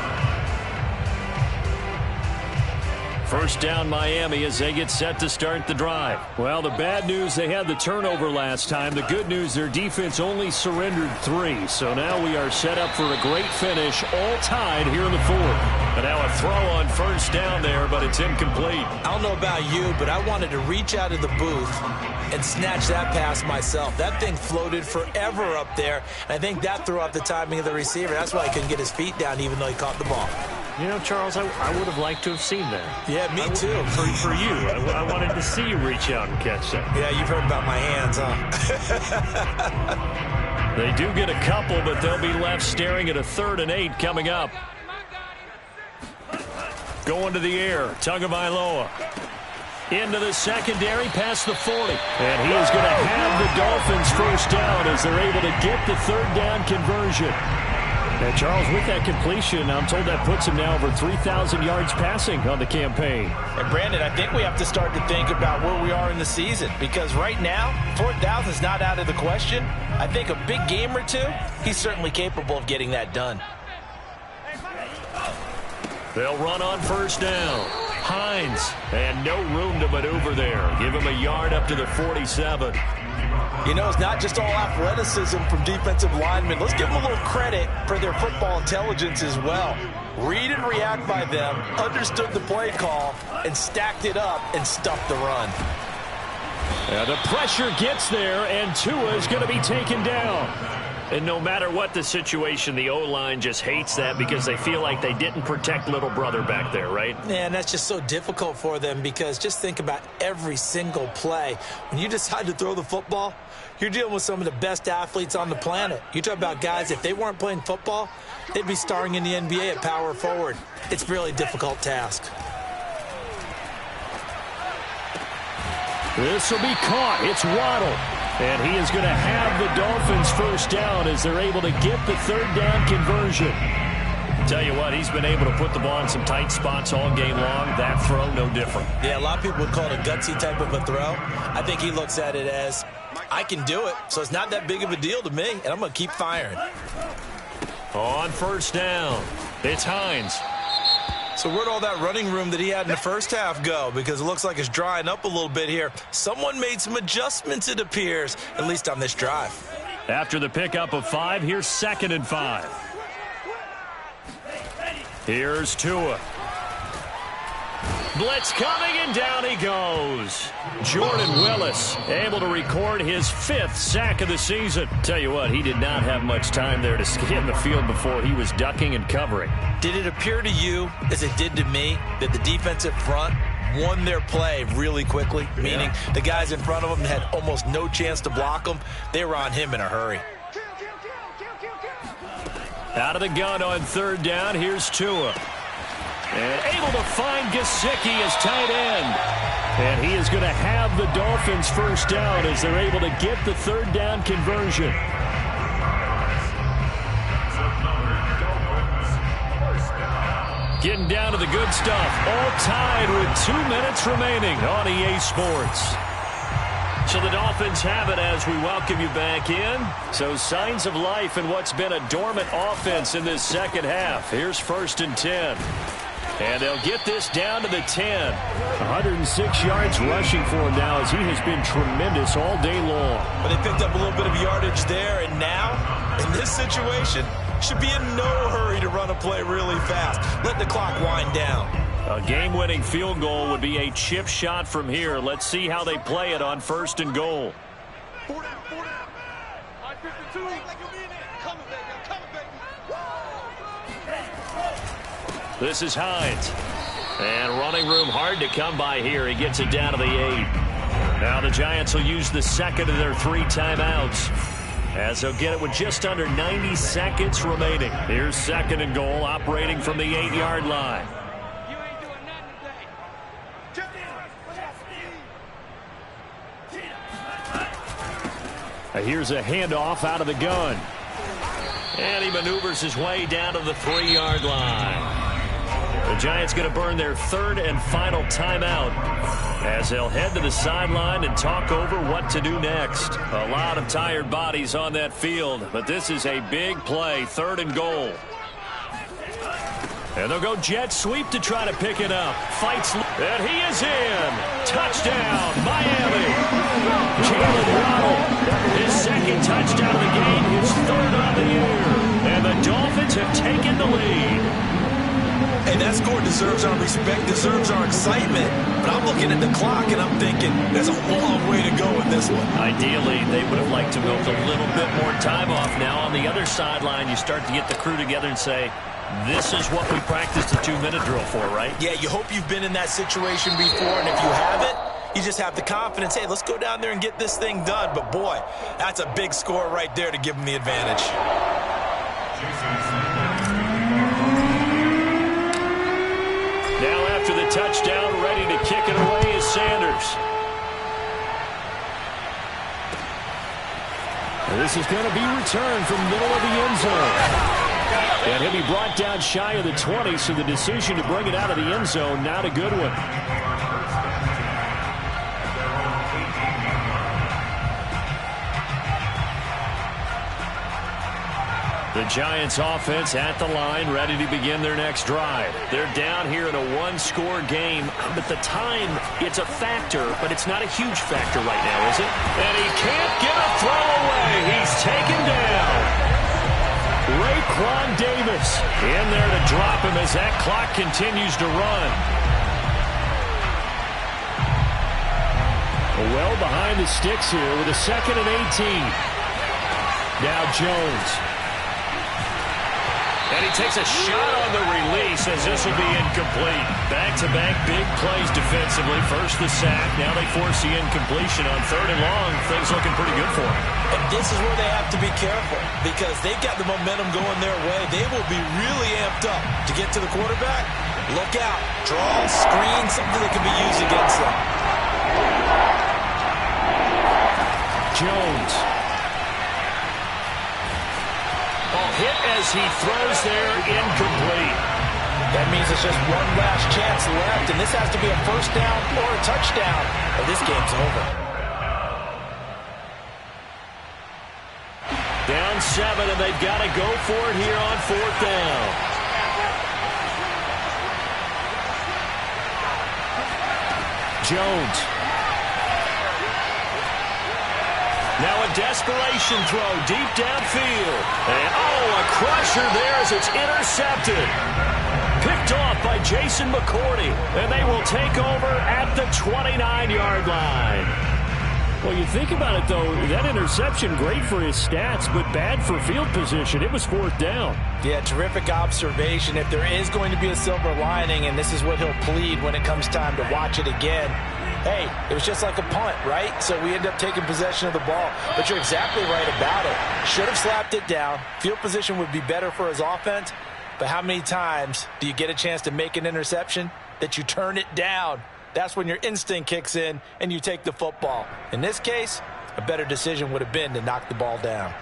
First down Miami as they get set to start the drive. Well, the bad news, they had the turnover last time. The good news, their defense only surrendered 3. So now we are set up for a great finish, all tied here in the 4th. And now a throw on first down there, but it's incomplete. I don't know about you, but I wanted to reach out of the booth and snatch that pass myself. That thing floated forever up there, and I think that threw off the timing of the receiver. That's why he couldn't get his feet down even though he caught the ball. You know, Charles, I would have liked to have seen that. Yeah, me too. For you. I wanted to see you reach out and catch that. Yeah, you've heard about my hands, huh? They do get a couple, but they'll be left staring at a 3rd and 8 coming up. Going to the air, Tagovailoa. Into the secondary, past the 40. And he is going to have the Dolphins first down as they're able to get the 3rd down conversion. And Charles, with that completion, I'm told that puts him now over 3,000 yards passing on the campaign. And Brandon, I think we have to start to think about where we are in the season, because right now, 4,000 is not out of the question. I think a big game or two, he's certainly capable of getting that done. They'll run on first down. Hines, and no room to maneuver there. Give him a yard up to the 47. You know, it's not just all athleticism from defensive linemen. Let's give them a little credit for their football intelligence as well. Read and react by them, understood the play call, and stacked it up and stuffed the run. And the pressure gets there, and Tua is going to be taken down. And no matter what the situation, the O-line just hates that because they feel like they didn't protect little brother back there, right? Yeah, and that's just so difficult for them because just think about every single play. When you decide to throw the football, you're dealing with some of the best athletes on the planet. You talk about guys, if they weren't playing football, they'd be starring in the NBA at power forward. It's a really difficult task. This will be caught. It's Waddle. And he is going to have the Dolphins first down as they're able to get the 3rd down conversion. Tell you what, he's been able to put the ball in some tight spots all game long. That throw, no different. Yeah, a lot of people would call it a gutsy type of a throw. I think he looks at it as, I can do it, so it's not that big of a deal to me, and I'm going to keep firing. On first down, it's Hines. So where'd all that running room that he had in the first half go? Because it looks like it's drying up a little bit here. Someone made some adjustments, it appears, at least on this drive. After the pickup of 5, here's 2nd and 5. Here's Tua. Blitz coming, and down he goes. Jordan Willis able to record his 5th sack of the season. Tell you what, he did not have much time there to scan the field before he was ducking and covering. Did it appear to you, as it did to me, that the defensive front won their play really quickly? Meaning the guys in front of them had almost no chance to block them. They were on him in a hurry. Out of the gun on 3rd down, here's Tua. And able to find Gesicki as tight end. And he is going to have the Dolphins first down as they're able to get the 3rd down conversion. Getting down to the good stuff. All tied with 2 minutes remaining on EA Sports. So the Dolphins have it as we welcome you back in. So signs of life in what's been a dormant offense in this second half. Here's 1st and 10. And they'll get this down to the 10. 106 yards rushing for him now as he has been tremendous all day long. But they picked up a little bit of yardage there, and now, in this situation, should be in no hurry to run a play really fast. Let the clock wind down. A game-winning field goal would be a chip shot from here. Let's see how they play it on 1st and goal. 4 down, 4 down. I 52. Coming, baby. I'm coming, baby. This is Hines. And running room hard to come by here. He gets it down to the 8. Now the Giants will use the 2nd of their 3 timeouts, as they'll get it with just under 90 seconds remaining. Here's 2nd and goal, operating from the 8-yard line. Here's a handoff out of the gun. And he maneuvers his way down to the 3-yard line. The Giants going to burn their 3rd and final timeout as they'll head to the sideline and talk over what to do next. A lot of tired bodies on that field, but this is a big play, 3rd and goal. And they'll go jet sweep to try to pick it up. Fights, and he is in. Touchdown, Miami. Jalen Waddle, his 2nd touchdown of the game, his 3rd on the year. And the Dolphins have taken the lead. And that score deserves our respect, deserves our excitement. But I'm looking at the clock, and I'm thinking there's a long way to go in this one. Ideally, they would have liked to milk a little bit more time off. Now, on the other sideline, you start to get the crew together and say, this is what we practiced the 2-minute drill for, right? Yeah, you hope you've been in that situation before, and if you haven't, you just have the confidence, hey, let's go down there and get this thing done. But, boy, that's a big score right there to give them the advantage. Now after the touchdown, ready to kick it away is Sanders. This is going to be returned from middle of the end zone. And he'll be brought down shy of the 20, so the decision to bring it out of the end zone, not a good one. The Giants offense at the line, ready to begin their next drive. They're down here in a 1-score game, but the time, it's a factor, but it's not a huge factor right now, is it? And he can't get a throw away. He's taken down. Raekwon Davis in there to drop him as that clock continues to run. Well behind the sticks here with a 2nd and 18. Now Jones. And he takes a shot on the release as this will be incomplete. Back-to-back big plays defensively. First the sack. Now they force the incompletion on 3rd and long. Things looking pretty good for them. And this is where they have to be careful because they've got the momentum going their way. They will be really amped up to get to the quarterback. Look out. Draw, screen, something that can be used against them. Jones. hit as he throws there, incomplete. That means it's just one last chance left, and this has to be a first down or a touchdown, or this game's over. Down 7, and they've got to go for it here on 4th down. Jones. Now a desperation throw deep downfield. And, a crusher there as it's intercepted. Picked off by Jason McCourty. And they will take over at the 29-yard line. Well, you think about it, though, that interception, great for his stats, but bad for field position. It was 4th down. Yeah, terrific observation. If there is going to be a silver lining, and this is what he'll plead when it comes time to watch it again, hey, it was just like a punt, right? So we end up taking possession of the ball. But you're exactly right about it. Should have slapped it down. Field position would be better for his offense. But how many times do you get a chance to make an interception that you turn it down? That's when your instinct kicks in and you take the football. In this case, a better decision would have been to knock the ball down.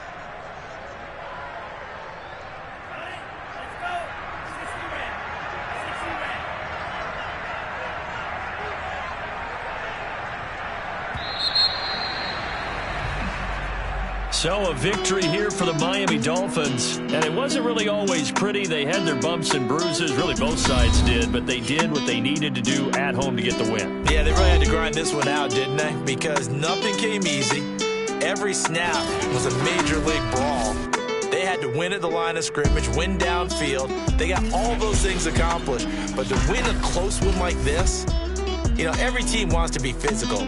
So a victory here for the Miami Dolphins. And it wasn't really always pretty. They had their bumps and bruises. Really, both sides did. But they did what they needed to do at home to get the win. Yeah, they really had to grind this one out, didn't they? Because nothing came easy. Every snap was a major league brawl. They had to win at the line of scrimmage, win downfield. They got all those things accomplished. But to win a close one like this, you know, every team wants to be physical.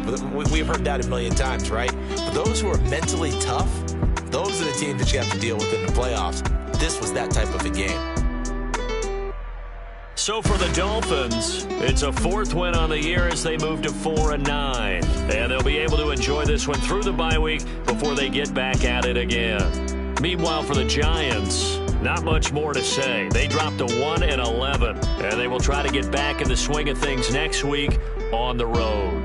We've heard that a million times, right? But those who are mentally tough, those are the teams that you have to deal with in the playoffs. This was that type of a game. So for the Dolphins, it's a 4th win on the year as they move to 4-9. And they'll be able to enjoy this one through the bye week before they get back at it again. Meanwhile, for the Giants, not much more to say. They dropped to 1-11, and they will try to get back in the swing of things next week on the road.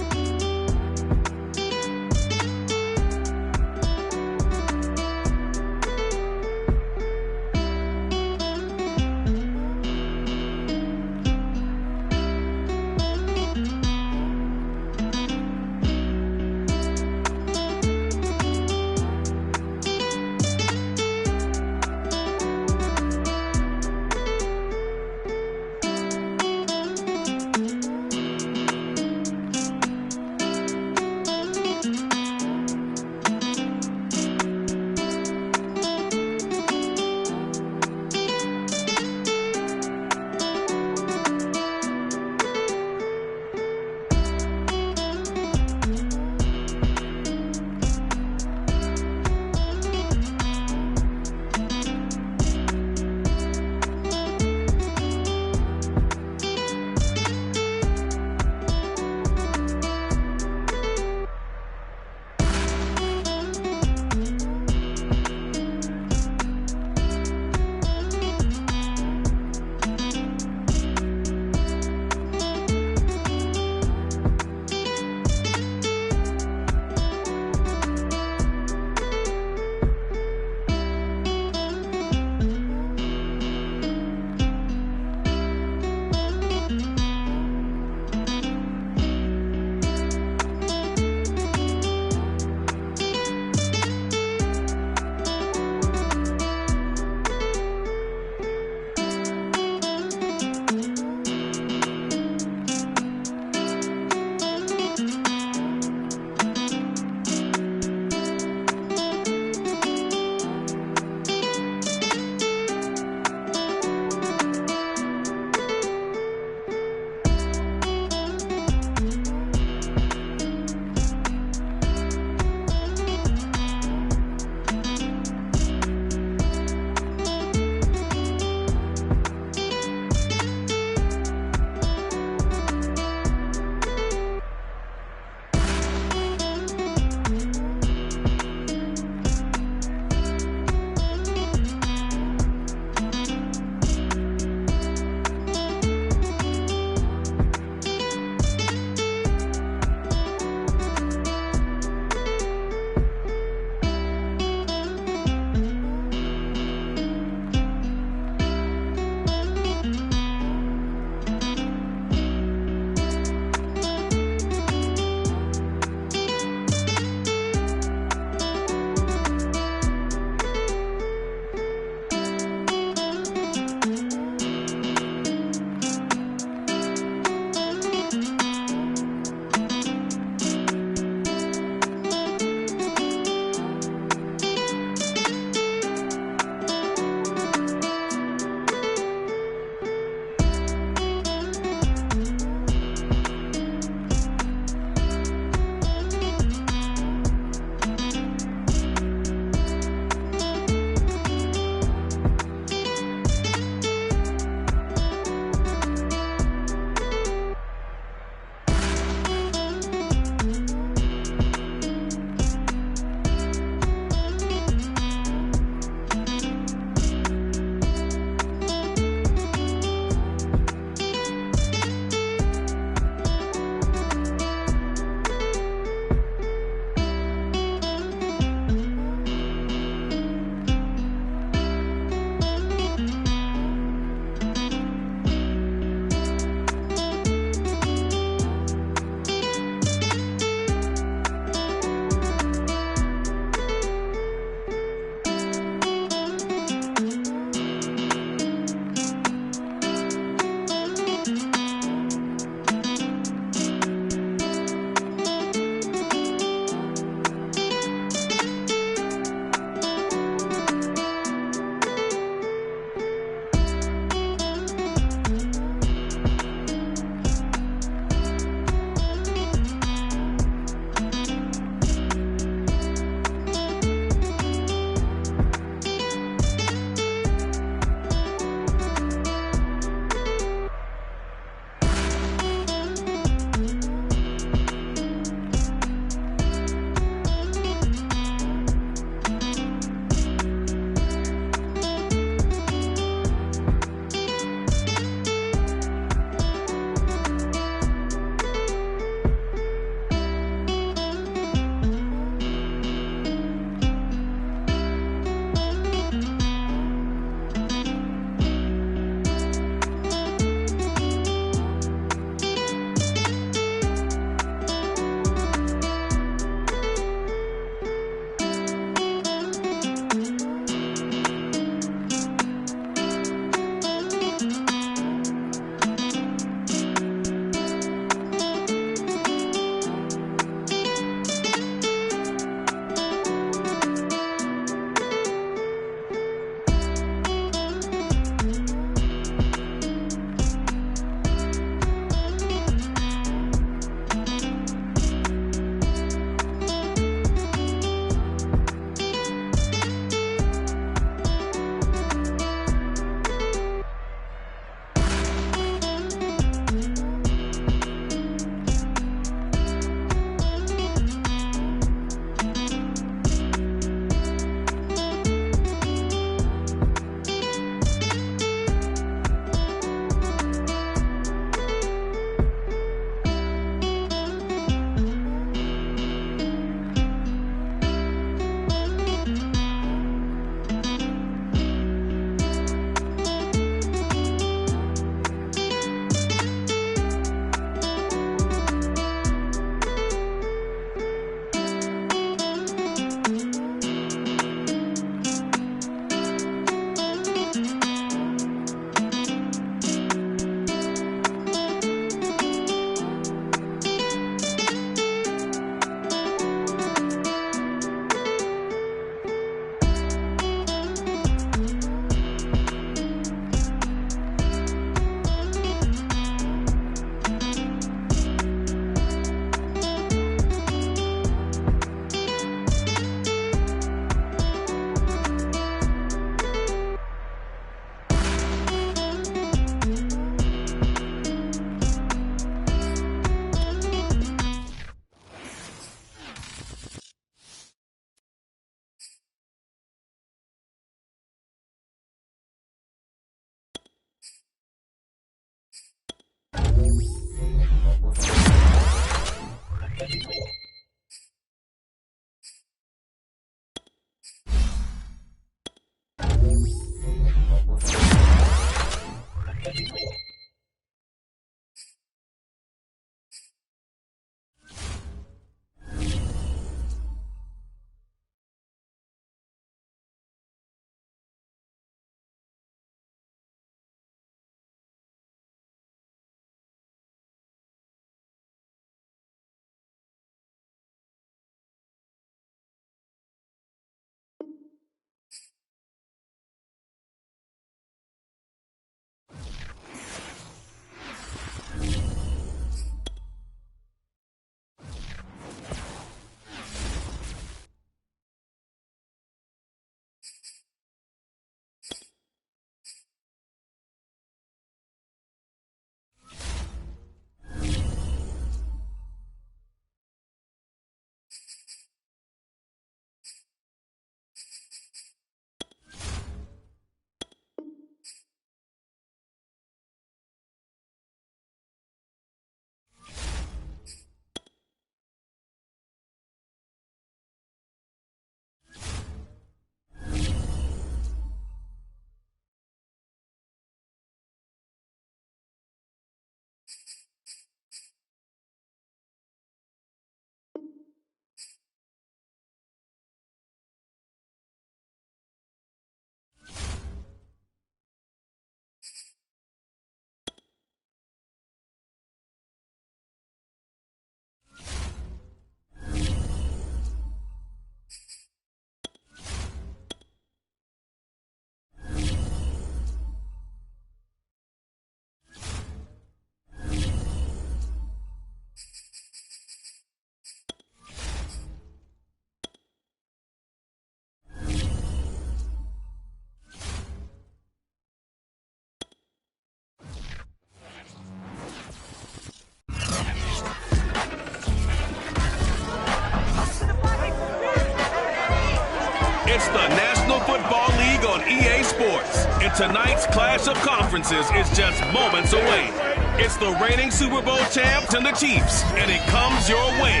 And tonight's clash of conferences is just moments away. It's the reigning Super Bowl champs and the Chiefs, and it comes your way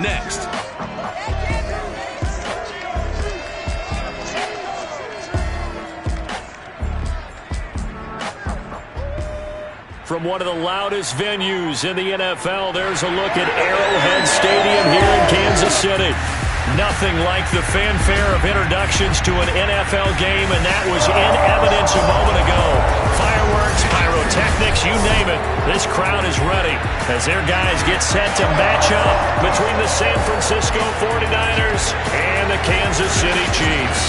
next. From one of the loudest venues in the NFL, there's a look at Arrowhead Stadium here in Kansas City. Nothing like the fanfare of introductions to an NFL game, and that was in evidence a moment ago. Fireworks, pyrotechnics, you name it. This crowd is ready as their guys get set to match up between the San Francisco 49ers and the Kansas City Chiefs.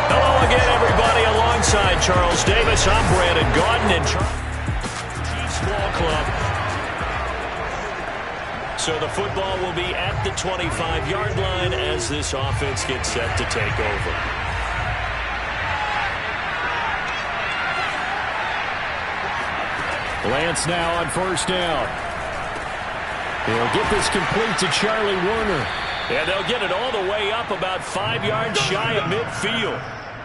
Hello again, everybody. Alongside Charles Davis, I'm Brandon Gaudin and Chiefs Ball Club. So the football will be at the 25-yard line as this offense gets set to take over. Lance now on first down. He'll get this complete to Charlie Warner. And they'll get it all the way up about 5 yards shy of midfield.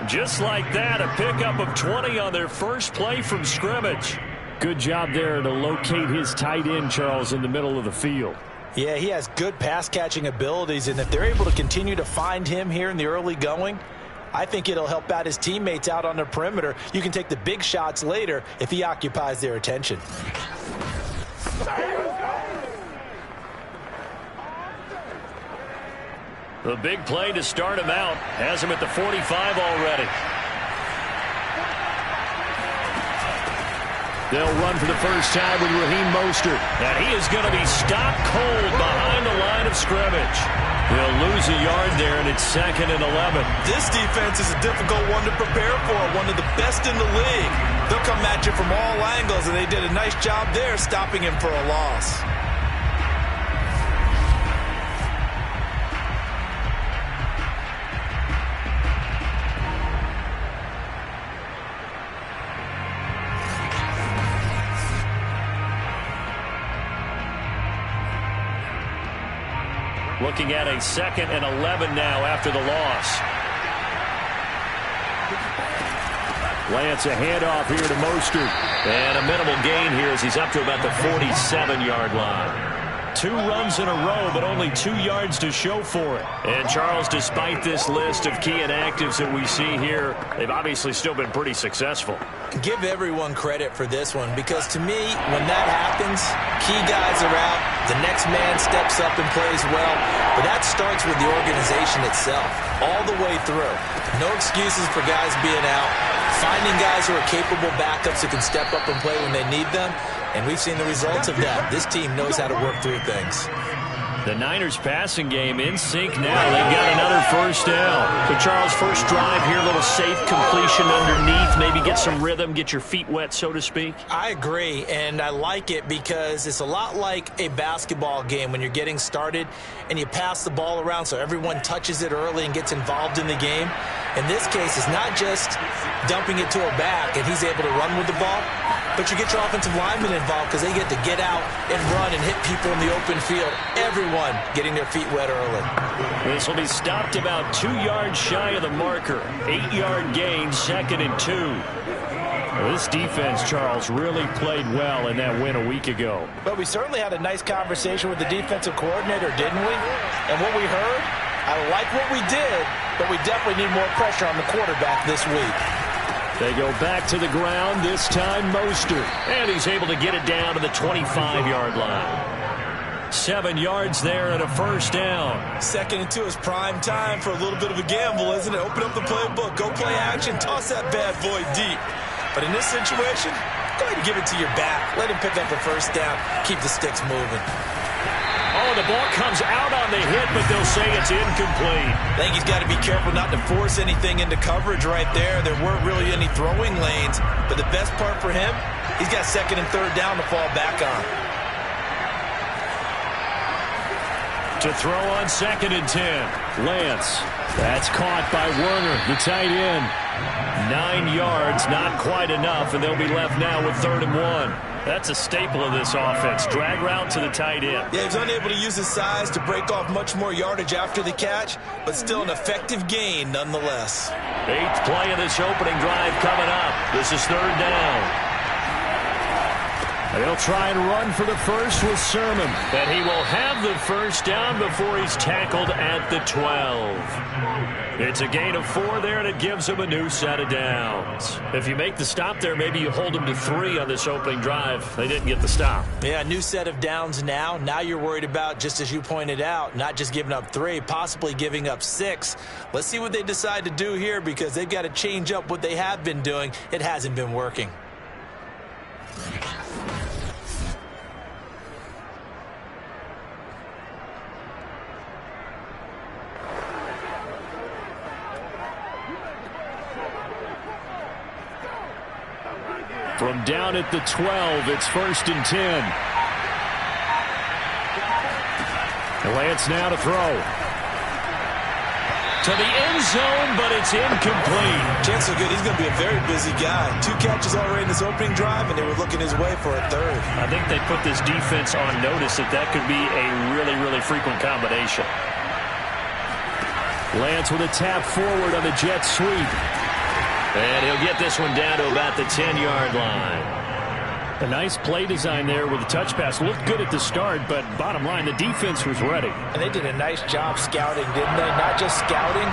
Just like that, a pickup of 20 on their first play from scrimmage. Good job there to locate his tight end, Charles, in the middle of the field. Yeah, he has good pass-catching abilities, and if they're able to continue to find him here in the early going, I think it'll help out his teammates out on the perimeter. You can take the big shots later if he occupies their attention. The big play to start him out has him at the 45 already. They'll run for the first time with Raheem Mostert. And he is going to be stopped cold behind the line of scrimmage. They'll lose a yard there, and it's 2nd and 11. This defense is a difficult one to prepare for, one of the best in the league. They'll come at you from all angles, and they did a nice job there stopping him for a loss. Looking at a 2nd and 11 now after the loss. Lance, a handoff here to Mostert. And a minimal gain here as he's up to about the 47-yard line. 2 runs in a row, but only 2 yards to show for it. And Charles, despite this list of key inactives that we see here, they've obviously still been pretty successful. Give everyone credit for this one, because to me, when that happens, key guys are out, the next man steps up and plays well, but that starts with the organization itself, all the way through. No excuses for guys being out, finding guys who are capable backups who can step up and play when they need them, and we've seen the results of that. This team knows how to work through things. The Niners passing game in sync now. They've got another first down. So, Charles, first drive here, a little safe completion underneath. Maybe get some rhythm, get your feet wet, so to speak. I agree, and I like it because it's a lot like a basketball game when you're getting started and you pass the ball around so everyone touches it early and gets involved in the game. In this case, it's not just dumping it to a back and he's able to run with the ball, but you get your offensive linemen involved because they get to get out and run and hit people in the open field. Everyone getting their feet wet early. This will be stopped about 2 yards shy of the marker. 8-yard gain, 2nd and 2. Well, this defense, Charles, really played well in that win a week ago. But we certainly had a nice conversation with the defensive coordinator, didn't we? And what we heard, I like what we did, but we definitely need more pressure on the quarterback this week. They go back to the ground, this time Mostert. And he's able to get it down to the 25-yard line. 7 yards there and a first down. 2nd and 2 is prime time for a little bit of a gamble, isn't it? Open up the playbook, go play action, toss that bad boy deep. But in this situation, go ahead and give it to your back. Let him pick up the first down. Keep the sticks moving. Oh, the ball comes out on the hit, but they'll say it's incomplete. I think he's got to be careful not to force anything into coverage right there. There weren't really any throwing lanes, but the best part for him, he's got 2nd and 3rd down to fall back on. To throw on 2nd and 10. Lance. That's caught by Werner, the tight end. 9 yards, not quite enough, and they'll be left now with 3rd and 1. That's a staple of this offense. Drag route to the tight end. Yeah, he's unable to use his size to break off much more yardage after the catch, but still an effective gain nonetheless. 8th play of this opening drive coming up. This is 3rd down. They'll try and run for the first with Sermon. And he will have the first down before he's tackled at the 12. It's a gain of 4 there, and it gives him a new set of downs. If you make the stop there, maybe you hold him to 3 on this opening drive. They didn't get the stop. Yeah, new set of downs now. Now you're worried about, just as you pointed out, not just giving up 3, possibly giving up 6. Let's see what they decide to do here, because they've got to change up what they have been doing. It hasn't been working. From down at the 12, it's 1st and 10. Lance now to throw. To the end zone, but it's incomplete. Chance so good. He's going to be a very busy guy. 2 catches already in this opening drive, and they were looking his way for a 3rd. I think they put this defense on notice that could be a really, really frequent combination. Lance with a tap forward on the jet sweep. And he'll get this one down to about the 10-yard line. A nice play design there with a touch pass. Looked good at the start, but bottom line, the defense was ready. And they did a nice job scouting, didn't they? Not just scouting,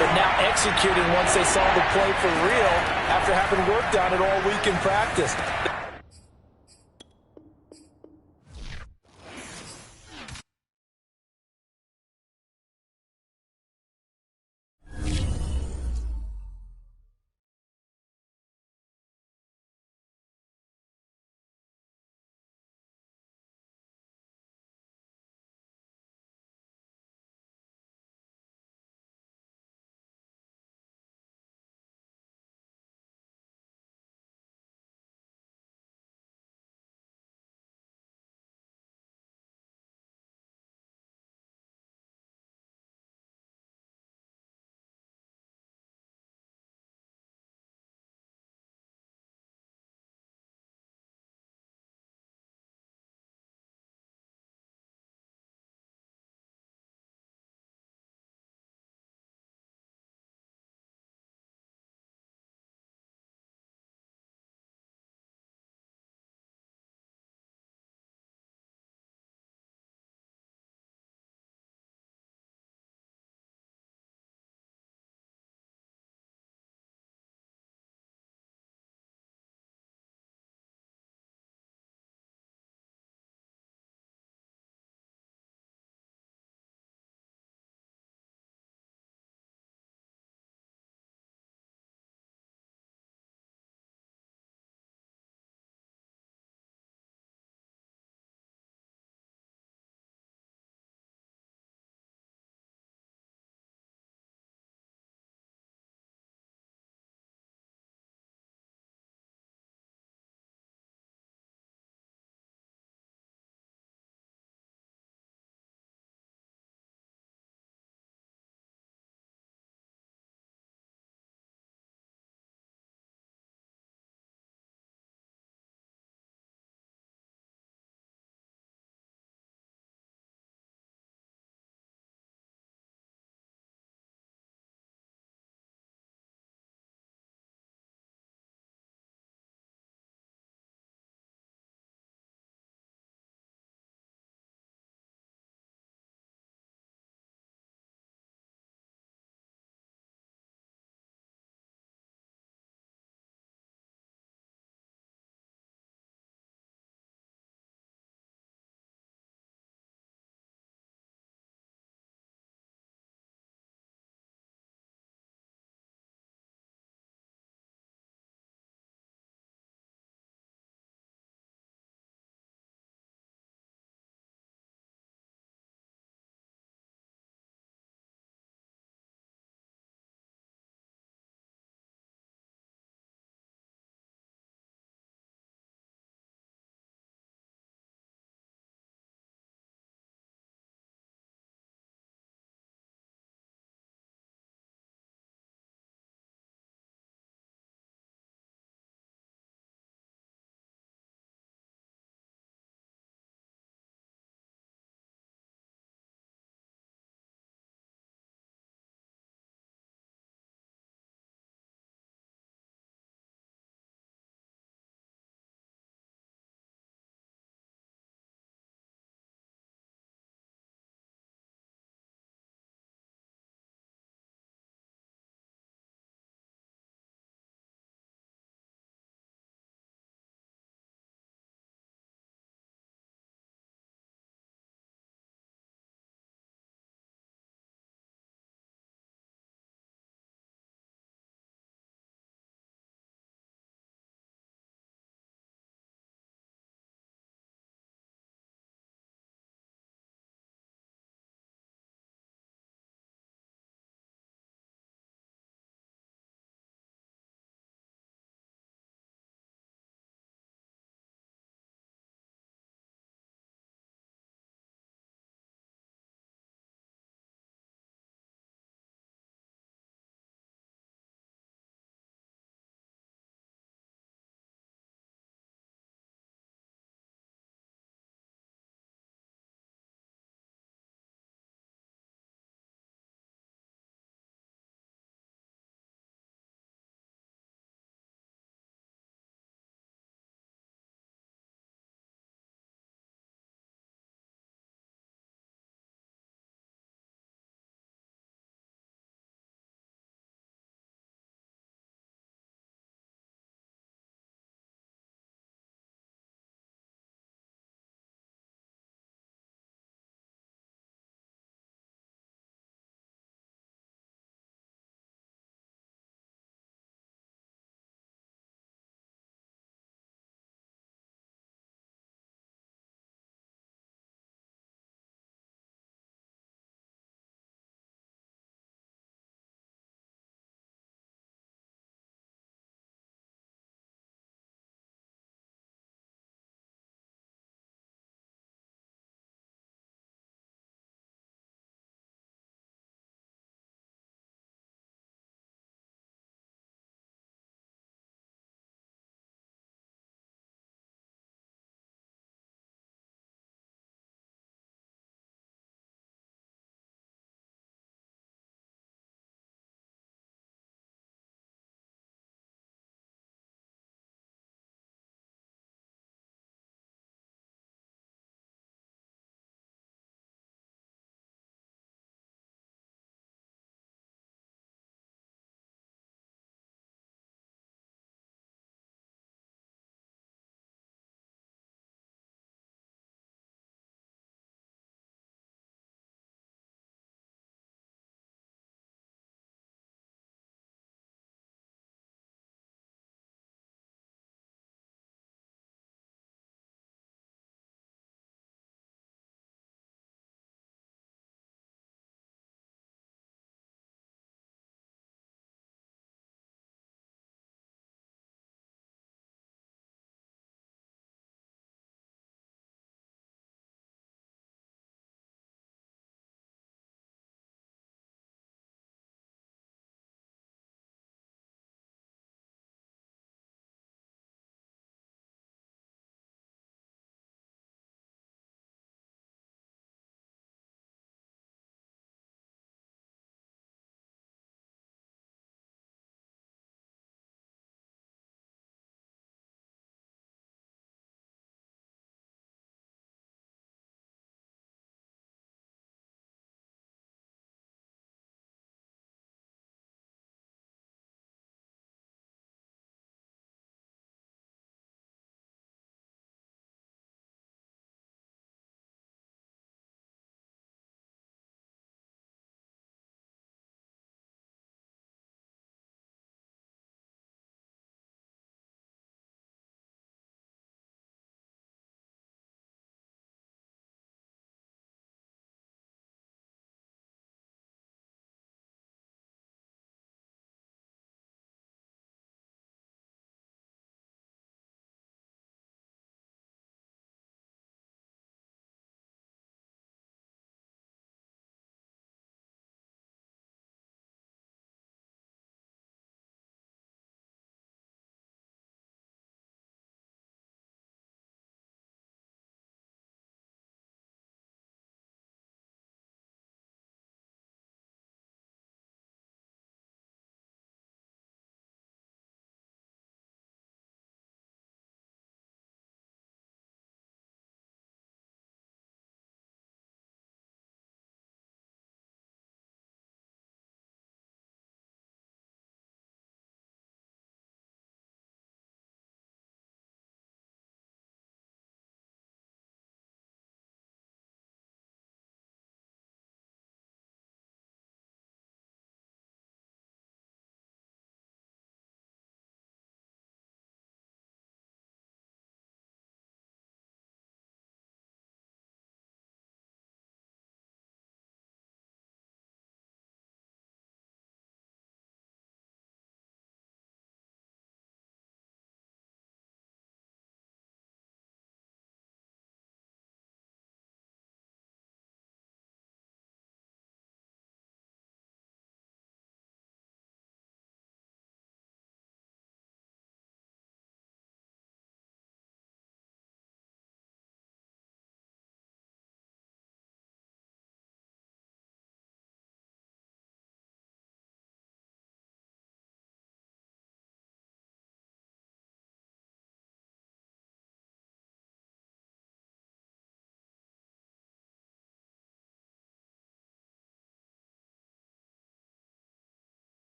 but now executing once they saw the play for real after having worked on it all week in practice.